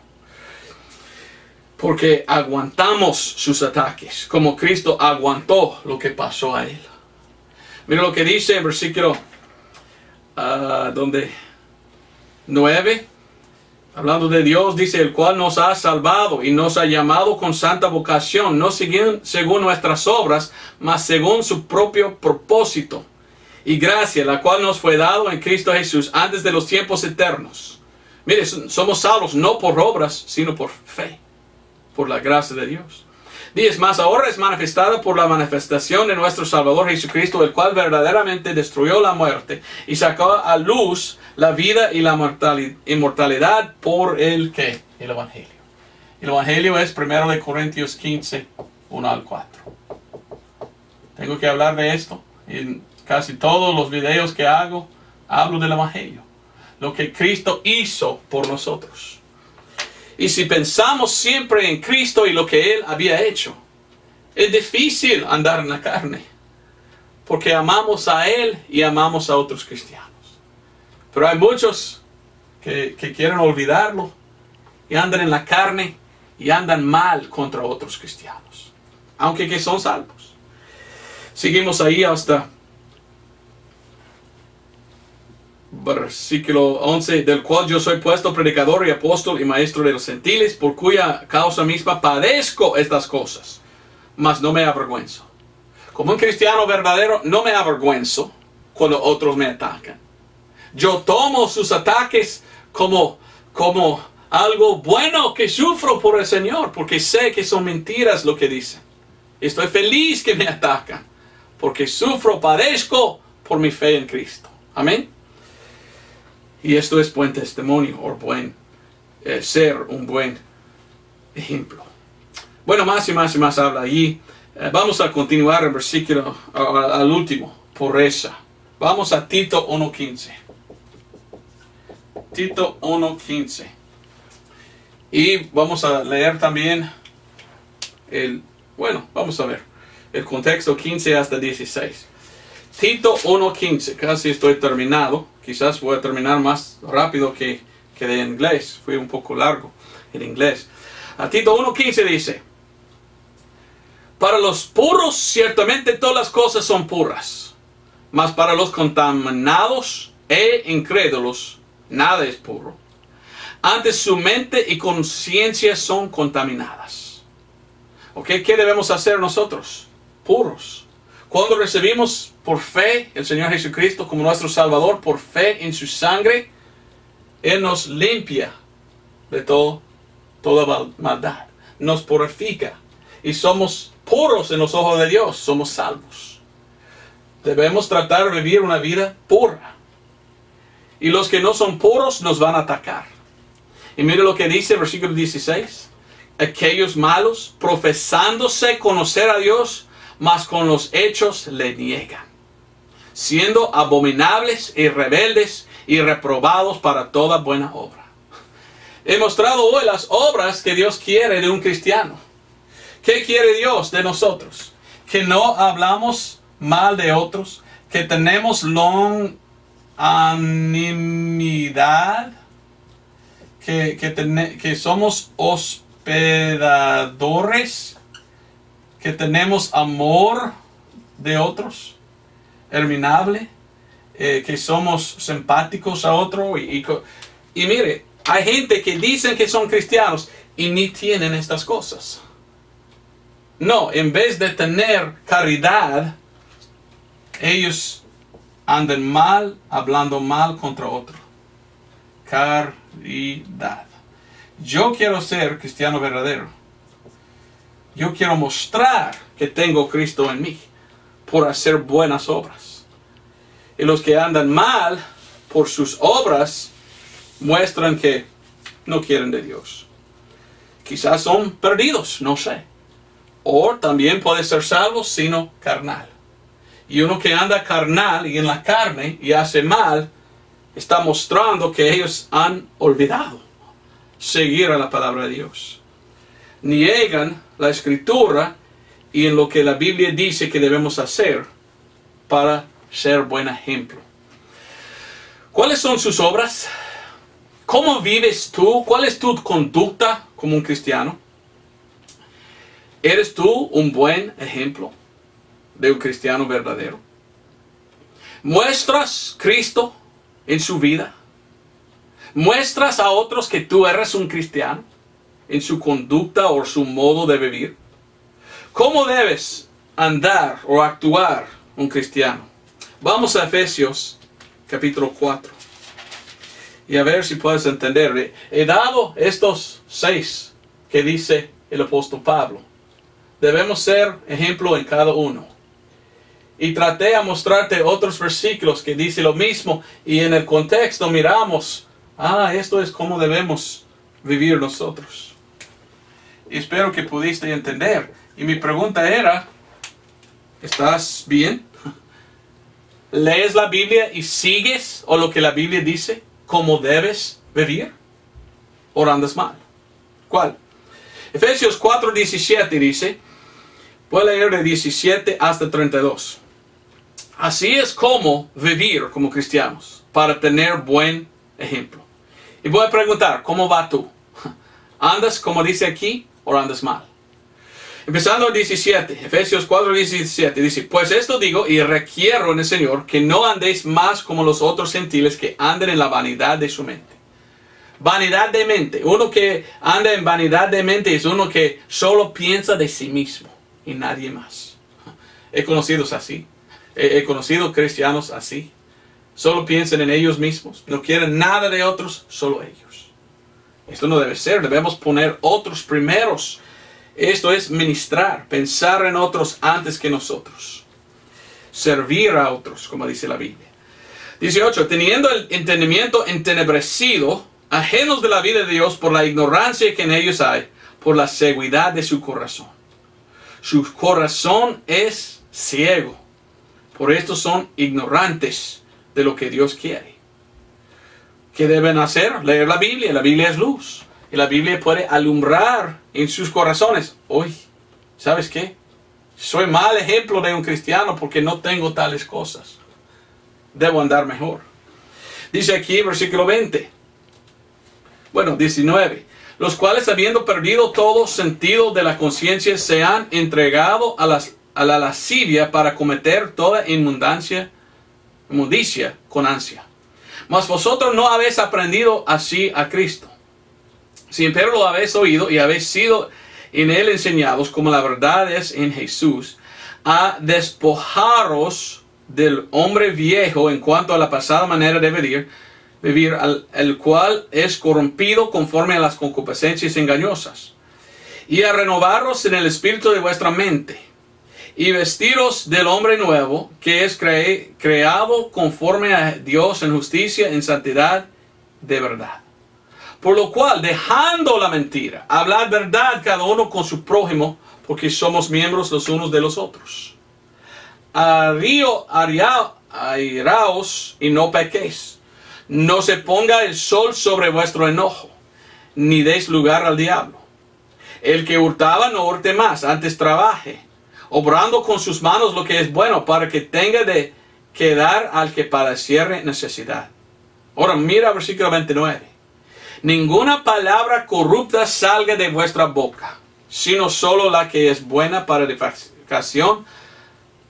Porque aguantamos sus ataques, como Cristo aguantó lo que pasó a él. Mira lo que dice en versículo 9. Hablando de Dios, dice, el cual nos ha salvado y nos ha llamado con santa vocación, no según nuestras obras, mas según su propio propósito y gracia, la cual nos fue dado en Cristo Jesús antes de los tiempos eternos. Mire, somos salvos no por obras, sino por fe, por la gracia de Dios. 10. Más ahora es manifestada por la manifestación de nuestro Salvador Jesucristo, el cual verdaderamente destruyó la muerte y sacó a luz la vida y la inmortalidad por el ¿qué? El Evangelio. El Evangelio es 1 Corintios 15, 1 al 4. Tengo que hablar de esto. En casi todos los videos que hago, hablo del Evangelio. Lo que Cristo hizo por nosotros. Y si pensamos siempre en Cristo y lo que Él había hecho, es difícil andar en la carne. Porque amamos a Él y amamos a otros cristianos. Pero hay muchos que quieren olvidarlo y andan en la carne y andan mal contra otros cristianos. Aunque que son salvos. Seguimos ahí hasta versículo 11, del cual yo soy puesto predicador y apóstol y maestro de los gentiles, por cuya causa misma padezco estas cosas, mas no me avergüenzo. Como un cristiano verdadero, no me avergüenzo cuando otros me atacan. Yo tomo sus ataques como algo bueno que sufro por el Señor, porque sé que son mentiras lo que dicen. Estoy feliz que me atacan, porque sufro, padezco por mi fe en Cristo. Amén. Y esto es buen testimonio, o ser un buen ejemplo. Bueno, más y más habla allí. Vamos a continuar el versículo al último, pureza. Vamos a Tito 1:15. Tito 1:15. Y vamos a leer también vamos a ver el contexto 15 hasta 16. Tito 1:15, casi estoy terminado. Quizás voy a terminar más rápido que de inglés. Fui un poco largo en inglés. A Tito 1:15 dice, para los puros ciertamente todas las cosas son puras, mas para los contaminados e incrédulos nada es puro. Antes su mente y conciencia son contaminadas. ¿Ok? ¿Qué debemos hacer nosotros? Puros. Cuando recibimos por fe el Señor Jesucristo como nuestro Salvador, por fe en su sangre, Él nos limpia de toda maldad. Nos purifica. Y somos puros en los ojos de Dios. Somos salvos. Debemos tratar de vivir una vida pura. Y los que no son puros nos van a atacar. Y mire lo que dice el versículo 16. Aquellos malos, profesándose conocer a Dios, mas con los hechos le niegan, siendo abominables y rebeldes y reprobados para toda buena obra. He mostrado hoy las obras que Dios quiere de un cristiano. ¿Qué quiere Dios de nosotros? Que no hablamos mal de otros, que tenemos longanimidad, que somos hospedadores, que tenemos amor de otros, herminable, que somos simpáticos a otro. Y mire, hay gente que dicen que son cristianos y ni tienen estas cosas. No, en vez de tener caridad, ellos andan mal, hablando mal contra otro. Caridad. Yo quiero ser cristiano verdadero. Yo quiero mostrar que tengo Cristo en mí por hacer buenas obras. Y los que andan mal por sus obras muestran que no quieren de Dios. Quizás son perdidos, no sé. O también puede ser salvo sino carnal. Y uno que anda carnal y en la carne y hace mal, está mostrando que ellos han olvidado seguir a la palabra de Dios. Niegan la Escritura y en lo que la Biblia dice que debemos hacer para ser buen ejemplo. ¿Cuáles son sus obras? ¿Cómo vives tú? ¿Cuál es tu conducta como un cristiano? ¿Eres tú un buen ejemplo de un cristiano verdadero? ¿Muestras Cristo en su vida? ¿Muestras a otros que tú eres un cristiano en su conducta o su modo de vivir? ¿Cómo debes andar o actuar un cristiano? Vamos a Efesios capítulo 4 y a ver si puedes entender. He dado estos 6 que dice el apóstol Pablo. Debemos ser ejemplo en cada uno. Y traté a mostrarte otros versículos que dice lo mismo y en el contexto miramos, esto es cómo debemos vivir nosotros. Y espero que pudiste entender. Y mi pregunta era, ¿estás bien? ¿Lees la Biblia y sigues o lo que la Biblia dice? ¿Cómo debes vivir? ¿O andas mal? ¿Cuál? Efesios 4:17 dice, voy a leer de 17 hasta 32. Así es como vivir como cristianos, para tener buen ejemplo. Y voy a preguntar, ¿cómo va tú? ¿Andas como dice aquí o andas mal? Empezando el 17, Efesios 4:17 dice, pues esto digo y requiero en el Señor que no andéis más como los otros gentiles que anden en la vanidad de su mente. Vanidad de mente. Uno que anda en vanidad de mente es uno que solo piensa de sí mismo y nadie más. He conocido así. He conocido cristianos así. Solo piensan en ellos mismos. No quieren nada de otros, solo ellos. Esto no debe ser. Debemos poner otros primeros. Esto es ministrar, pensar en otros antes que nosotros. Servir a otros, como dice la Biblia. 18. Teniendo el entendimiento entenebrecido, ajenos de la vida de Dios por la ignorancia que en ellos hay, por la ceguedad de su corazón. Su corazón es ciego. Por esto son ignorantes de lo que Dios quiere. ¿Qué deben hacer? Leer la Biblia. La Biblia es luz. Y la Biblia puede alumbrar en sus corazones. Uy, ¿sabes qué? Soy mal ejemplo de un cristiano porque no tengo tales cosas. Debo andar mejor. Dice aquí, versículo 20. Bueno, 19. Los cuales, habiendo perdido todo sentido de la conciencia, se han entregado a la lascivia para cometer toda inmundicia con ansia. Mas vosotros no habéis aprendido así a Cristo. Si empero lo habéis oído y habéis sido en él enseñados, como la verdad es en Jesús, a despojaros del hombre viejo en cuanto a la pasada manera de vivir, el cual es corrompido conforme a las concupiscencias engañosas, y a renovaros en el espíritu de vuestra mente, y vestiros del hombre nuevo, que es creado conforme a Dios en justicia, en santidad de verdad. Por lo cual, dejando la mentira, hablad verdad cada uno con su prójimo, porque somos miembros los unos de los otros. Airaos y no pequéis. No se ponga el sol sobre vuestro enojo, ni deis lugar al diablo. El que hurtaba no hurte más, antes trabaje, obrando con sus manos lo que es bueno, para que tenga de que dar al que padeciere necesidad. Ahora mira versículo 29. Ninguna palabra corrupta salga de vuestra boca, sino solo la que es buena para edificación,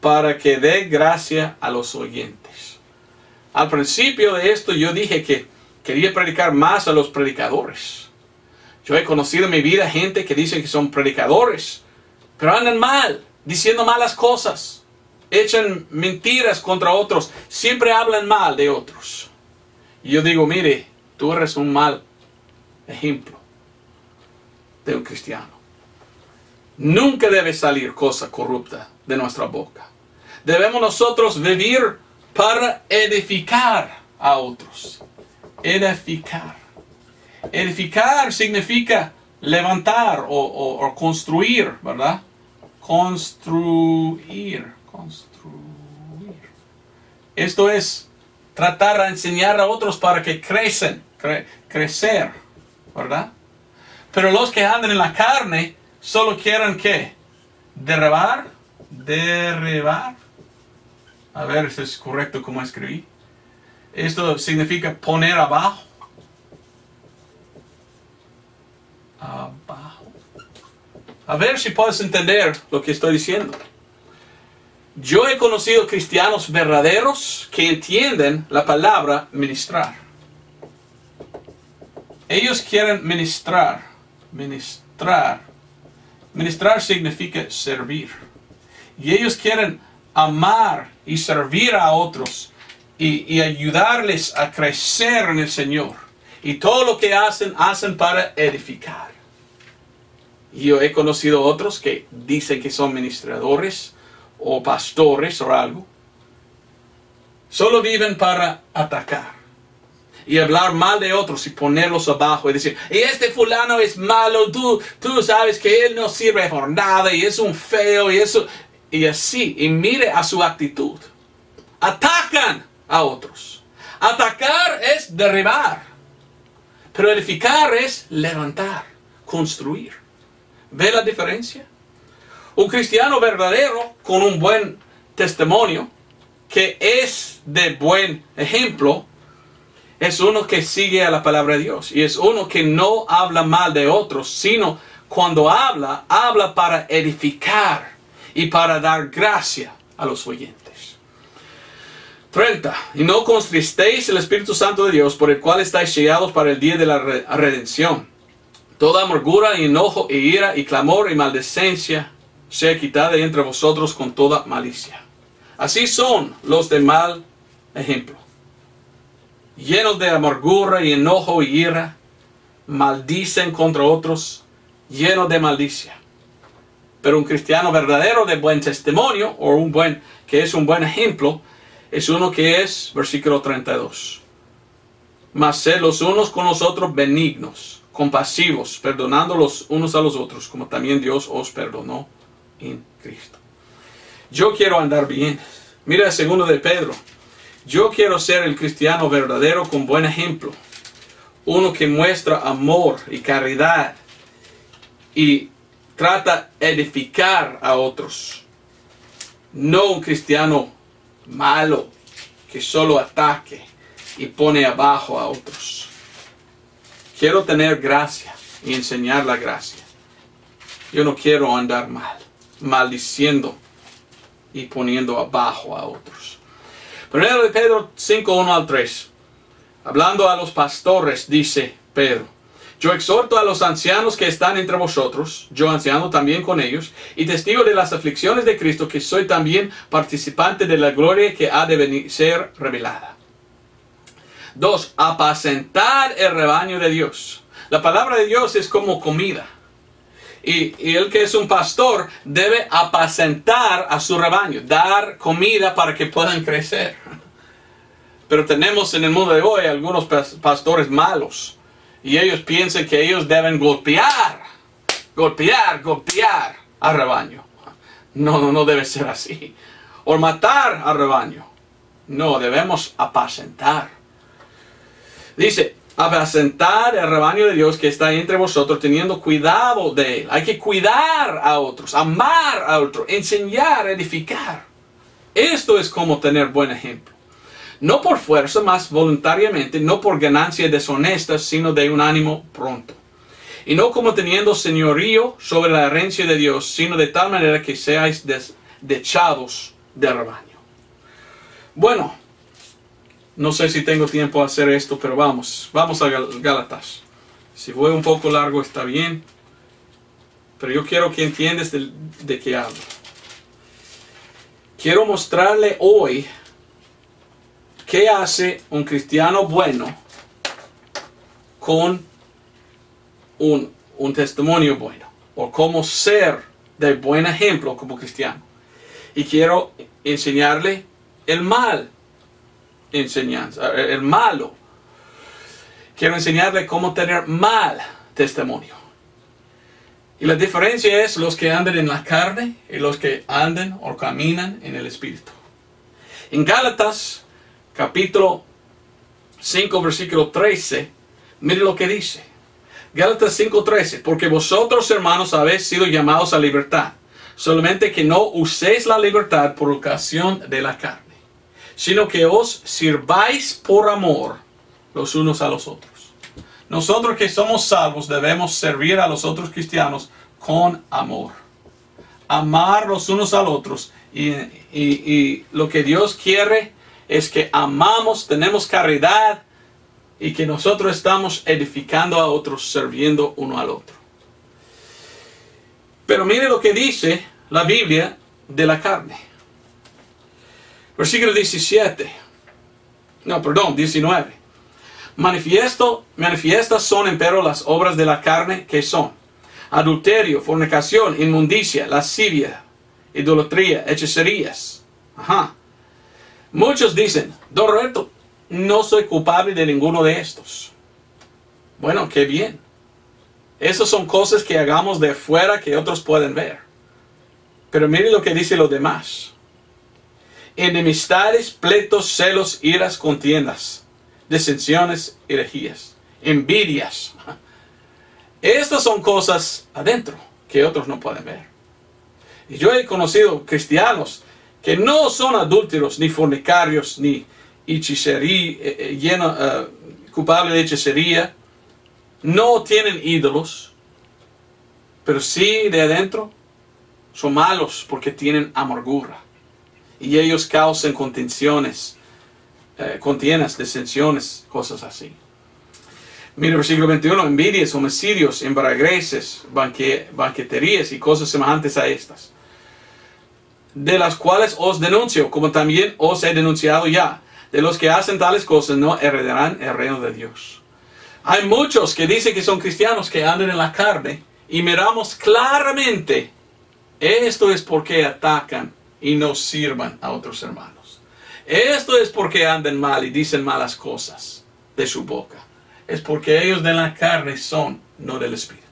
para que dé gracia a los oyentes. Al principio de esto yo dije que quería predicar más a los predicadores. Yo he conocido en mi vida gente que dicen que son predicadores, pero andan mal, diciendo malas cosas, echan mentiras contra otros, siempre hablan mal de otros. Y yo digo, mire, tú eres un mal ejemplo de un cristiano. Nunca debe salir cosa corrupta de nuestra boca. Debemos nosotros vivir para edificar a otros. Edificar. Edificar significa levantar o construir, ¿verdad? Construir. Esto es tratar de enseñar a otros para que crecer, ¿verdad? Pero los que andan en la carne solo quieren ¿qué? Derribar. A ver si es correcto como escribí. Esto significa poner abajo. A ver si puedes entender lo que estoy diciendo. Yo he conocido cristianos verdaderos que entienden la palabra ministrar. Ellos quieren ministrar. Ministrar significa servir. Y ellos quieren amar y servir a otros y ayudarles a crecer en el Señor. Y todo lo que hacen para edificar. Yo he conocido otros que dicen que son ministradores o pastores o algo. Solo viven para atacar y hablar mal de otros y ponerlos abajo y decir, y este fulano es malo, tú sabes que él no sirve por nada y es un feo y eso, y así, y mire a su actitud. Atacan a otros. Atacar es derribar, pero edificar es levantar, construir. ¿Ve la diferencia? Un cristiano verdadero con un buen testimonio, que es de buen ejemplo, es uno que sigue a la palabra de Dios. Y es uno que no habla mal de otros, sino cuando habla para edificar y para dar gracia a los oyentes. 30. Y no contristéis el Espíritu Santo de Dios, por el cual estáis sellados para el día de la redención. Toda amargura y enojo y ira y clamor y maldicencia sea quitada de entre vosotros con toda malicia. Así son los de mal ejemplo, llenos de amargura y enojo y ira, maldicen contra otros, llenos de malicia. Pero un cristiano verdadero de buen testimonio, o que es un buen ejemplo, es uno que es, versículo 32. Mas sed los unos con los otros benignos, compasivos, perdonando los unos a los otros, como también Dios os perdonó en Cristo. Yo quiero andar bien. Mira el segundo de Pedro. Yo quiero ser el cristiano verdadero con buen ejemplo. Uno que muestra amor y caridad y trata de edificar a otros. No un cristiano malo que solo ataque y pone abajo a otros. Quiero tener gracia y enseñar la gracia. Yo no quiero andar mal, maldiciendo y poniendo abajo a otros. Primero de Pedro 5, 1 al 3. Hablando a los pastores, dice Pedro: Yo exhorto a los ancianos que están entre vosotros, yo anciano también con ellos, y testigo de las aflicciones de Cristo, que soy también participante de la gloria que ha de ser revelada. 2. Apacentar el rebaño de Dios. La palabra de Dios es como comida. Y el que es un pastor debe apacentar a su rebaño, dar comida para que puedan crecer. Pero tenemos en el mundo de hoy algunos pastores malos. Y ellos piensan que ellos deben golpear al rebaño. No debe ser así. O matar al rebaño. No, debemos apacentar. Dice, apacentar el rebaño de Dios que está entre vosotros, teniendo cuidado de él. Hay que cuidar a otros, amar a otros, enseñar, edificar. Esto es como tener buen ejemplo. No por fuerza, más voluntariamente, no por ganancia deshonesta, sino de un ánimo pronto. Y no como teniendo señorío sobre la herencia de Dios, sino de tal manera que seáis desechados del rebaño. Bueno, no sé si tengo tiempo a hacer esto, pero vamos a Gálatas. Si fue un poco largo está bien, pero yo quiero que entiendas de qué hablo. Quiero mostrarle hoy qué hace un cristiano bueno con un testimonio bueno, o cómo ser de buen ejemplo como cristiano. Y quiero enseñarle el mal enseñanza, el malo. Quiero enseñarle cómo tener mal testimonio. Y la diferencia es los que andan en la carne y los que andan o caminan en el Espíritu. En Gálatas, capítulo 5, versículo 13, mire lo que dice. Gálatas 5:13, porque vosotros, hermanos, habéis sido llamados a libertad, solamente que no uséis la libertad por ocasión de la carne, sino que os sirváis por amor los unos a los otros. Nosotros que somos salvos debemos servir a los otros cristianos con amor. Amar los unos a los otros. Y lo que Dios quiere es que amamos, tenemos caridad y que nosotros estamos edificando a otros, sirviendo uno al otro. Pero mire lo que dice la Biblia de la carne. Versículo 19. Manifiestas son empero las obras de la carne, que son adulterio, fornicación, inmundicia, lascivia, idolatría, hechicerías. Muchos dicen, don Roberto, no soy culpable de ninguno de estos. Bueno, qué bien. Esas son cosas que hagamos de fuera que otros pueden ver. Pero mire lo que dice los demás. Enemistades, pleitos, celos, iras, contiendas, disensiones, herejías, envidias. Estas son cosas adentro que otros no pueden ver. Y yo he conocido cristianos que no son adúlteros, ni fornicarios, ni hechicería, culpables de hechicería, no tienen ídolos, pero sí de adentro son malos porque tienen amargura. Y ellos causan contenciones, contiendas, disensiones, cosas así. Mira el versículo 21, envidias, homicidios, embriagueces, banqueterías y cosas semejantes a estas, de las cuales os denuncio, como también os he denunciado ya. De los que hacen tales cosas no heredarán el reino de Dios. Hay muchos que dicen que son cristianos que andan en la carne y miramos claramente, esto es porque atacan y no sirvan a otros hermanos. Esto es porque andan mal y dicen malas cosas de su boca. Es porque ellos de la carne son, no del Espíritu.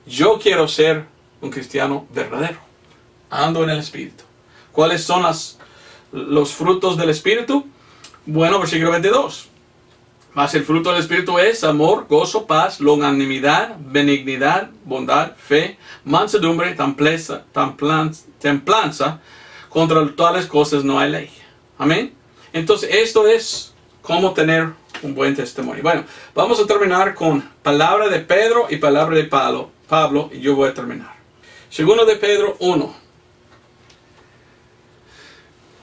Yo quiero ser un cristiano verdadero. Ando en el Espíritu. ¿Cuáles son los frutos del Espíritu? Bueno, versículo 22. Mas el fruto del Espíritu es amor, gozo, paz, longanimidad, benignidad, bondad, fe, mansedumbre, templanza. Contra tales cosas no hay ley. Amén. Entonces esto es cómo tener un buen testimonio. Bueno, vamos a terminar con palabra de Pedro y palabra de Pablo, y yo voy a terminar. Segundo de Pedro 1.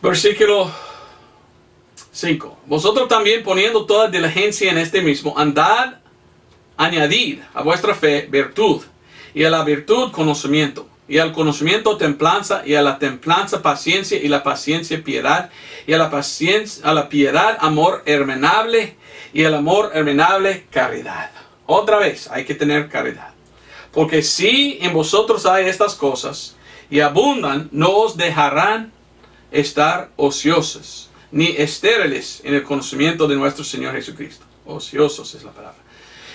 Versículo 5. Vosotros también, poniendo toda diligencia en este mismo, andad añadid a vuestra fe virtud, y a la virtud conocimiento, y al conocimiento templanza, y a la templanza paciencia, y la paciencia piedad, y a la piedad amor hermenable, y al amor hermenable caridad. Otra vez, hay que tener caridad. Porque si en vosotros hay estas cosas, y abundan, no os dejarán estar ociosos, ni estériles en el conocimiento de nuestro Señor Jesucristo. Ociosos es la palabra.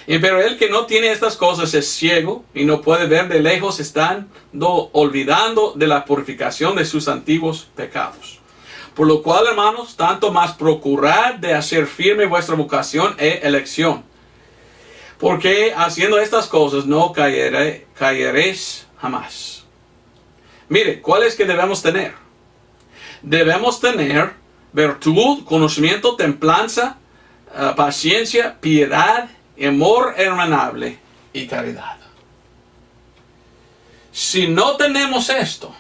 Pero el que no tiene estas cosas es ciego y no puede ver de lejos, estando olvidando de la purificación de sus antiguos pecados. Por lo cual, hermanos, tanto más procurad de hacer firme vuestra vocación e elección. Porque haciendo estas cosas no caeréis jamás. Mire, ¿cuál es que debemos tener? Debemos tener virtud, conocimiento, templanza, paciencia, piedad, amor hermanable y caridad. Si no tenemos esto,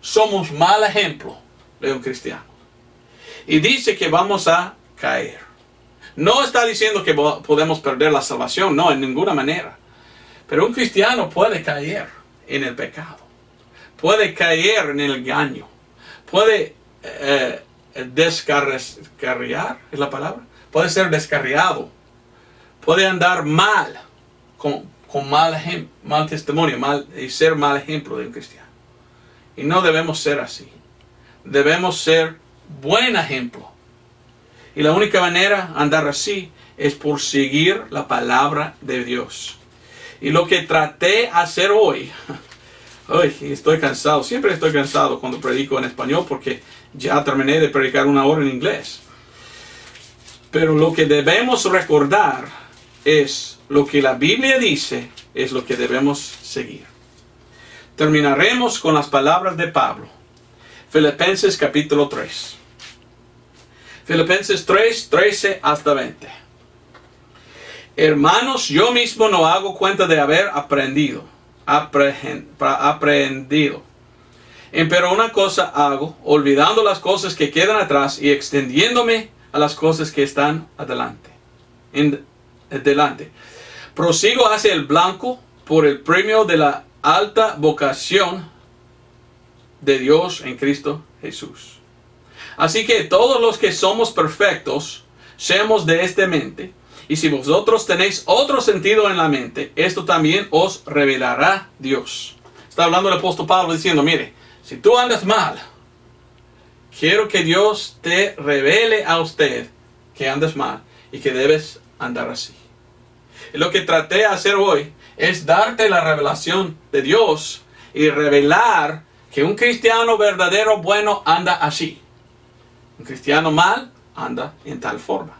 somos mal ejemplo de un cristiano. Y dice que vamos a caer. No está diciendo que podemos perder la salvación, no, en ninguna manera. Pero un cristiano puede caer en el pecado. Puede caer en el engaño. Puede descarriar, ¿es la palabra? Puede ser descarriado. Puede andar mal, con mal testimonio, y ser mal ejemplo de un cristiano. Y no debemos ser así. Debemos ser buen ejemplo. Y la única manera de andar así es por seguir la palabra de Dios. Y lo que traté de hacer hoy estoy cansado. Siempre estoy cansado cuando predico en español porque ya terminé de predicar 1 hora en inglés. Pero lo que debemos recordar es lo que la Biblia dice, es lo que debemos seguir. Terminaremos con las palabras de Pablo. Filipenses capítulo 3. Filipenses 3, 13 hasta 20. Hermanos, yo mismo no hago cuenta de haber aprendido. Pero una cosa hago, olvidando las cosas que quedan atrás y extendiéndome a las cosas que están adelante. Prosigo hacia el blanco por el premio de la alta vocación de Dios en Cristo Jesús. Así que todos los que somos perfectos, seamos de esta mente. Y si vosotros tenéis otro sentido en la mente, esto también os revelará Dios. Está hablando el apóstol Pablo diciendo, mire, si tú andas mal, quiero que Dios te revele a usted que andas mal y que debes andar así. Y lo que traté de hacer hoy es darte la revelación de Dios y revelar que un cristiano verdadero bueno anda así. Un cristiano mal anda en tal forma.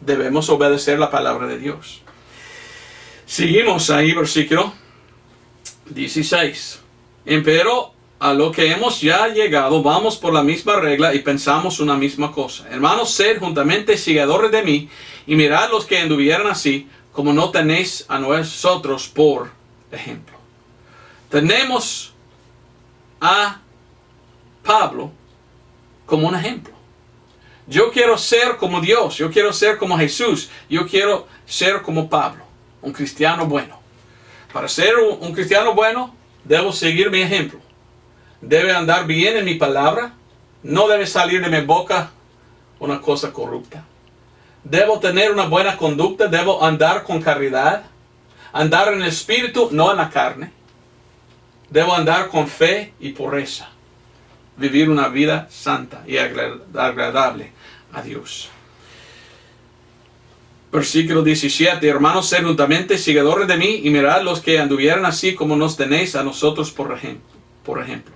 Debemos obedecer la palabra de Dios. Seguimos ahí, versículo 16. Empero a lo que hemos ya llegado, vamos por la misma regla y pensamos una misma cosa. Hermanos, sed juntamente seguidores de mí y mirad los que anduvieran así, como no tenéis a nosotros por ejemplo. Tenemos a Pablo como un ejemplo. Yo quiero ser como Dios, yo quiero ser como Jesús, yo quiero ser como Pablo, un cristiano bueno. Para ser un cristiano bueno, debo seguir mi ejemplo. Debe andar bien en mi palabra, no debe salir de mi boca una cosa corrupta. Debo tener una buena conducta, debo andar con caridad, andar en el espíritu, no en la carne. Debo andar con fe y pureza. Vivir una vida santa y agradable a Dios. Versículo 17. Hermanos, sed juntamente seguidores de mí y mirad los que anduvieran así como nos tenéis a nosotros por ejemplo.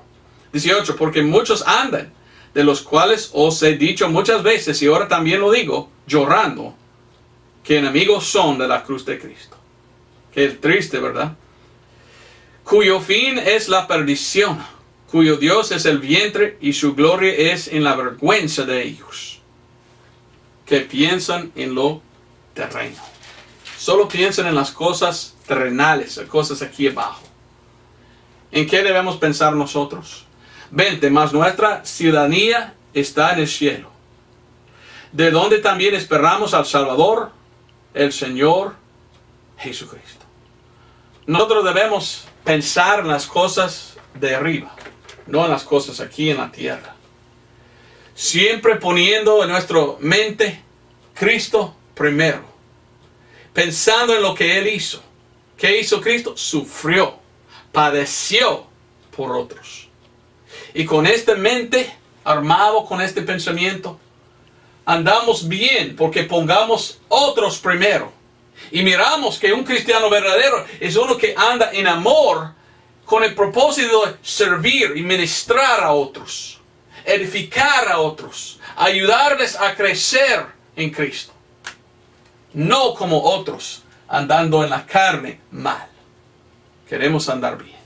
18. Porque muchos andan, de los cuales os he dicho muchas veces y ahora también lo digo, llorando, que enemigos son de la cruz de Cristo. Que es triste, ¿verdad? Cuyo fin es la perdición, cuyo Dios es el vientre y su gloria es en la vergüenza de ellos, que piensan en lo terreno. Solo piensan en las cosas terrenales, las cosas aquí abajo. ¿En qué debemos pensar nosotros? 20. Mas nuestra ciudadanía está en el cielo, de donde también esperamos al Salvador, el Señor Jesucristo. Nosotros debemos pensar en las cosas de arriba, no en las cosas aquí en la tierra. Siempre poniendo en nuestra mente Cristo primero. Pensando en lo que Él hizo. ¿Qué hizo Cristo? Sufrió, padeció por otros. Y con esta mente, armado con este pensamiento, andamos bien porque pongamos otros primero. Y miramos que un cristiano verdadero es uno que anda en amor con el propósito de servir y ministrar a otros, edificar a otros, ayudarles a crecer en Cristo. No como otros, andando en la carne mal. Queremos andar bien.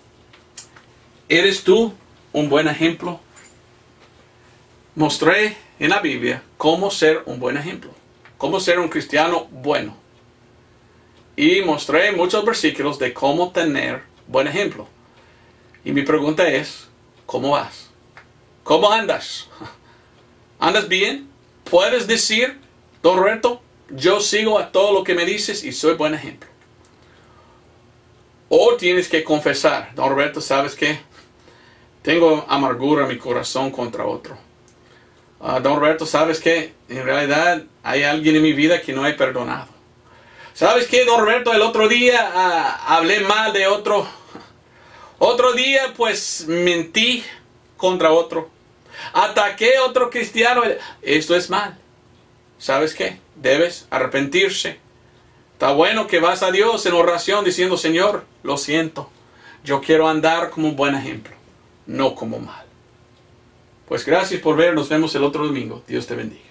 ¿Eres tú un buen ejemplo? Mostré en la Biblia cómo ser un buen ejemplo, cómo ser un cristiano bueno. Y mostré muchos versículos de cómo tener buen ejemplo. Y mi pregunta es, ¿cómo vas? ¿Cómo andas? ¿Andas bien? ¿Puedes decir, don Roberto, yo sigo a todo lo que me dices y soy buen ejemplo? O tienes que confesar, don Roberto, ¿sabes qué? Tengo amargura en mi corazón contra otro. Don Roberto, ¿sabes qué? En realidad hay alguien en mi vida que no he perdonado. ¿Sabes qué, don Roberto? El otro día hablé mal de otro. Otro día, pues, mentí contra otro. Ataqué a otro cristiano. Esto es mal. ¿Sabes qué? Debes arrepentirse. Está bueno que vas a Dios en oración diciendo, Señor, lo siento. Yo quiero andar como un buen ejemplo, no como mal. Pues gracias por ver. Nos vemos el otro domingo. Dios te bendiga.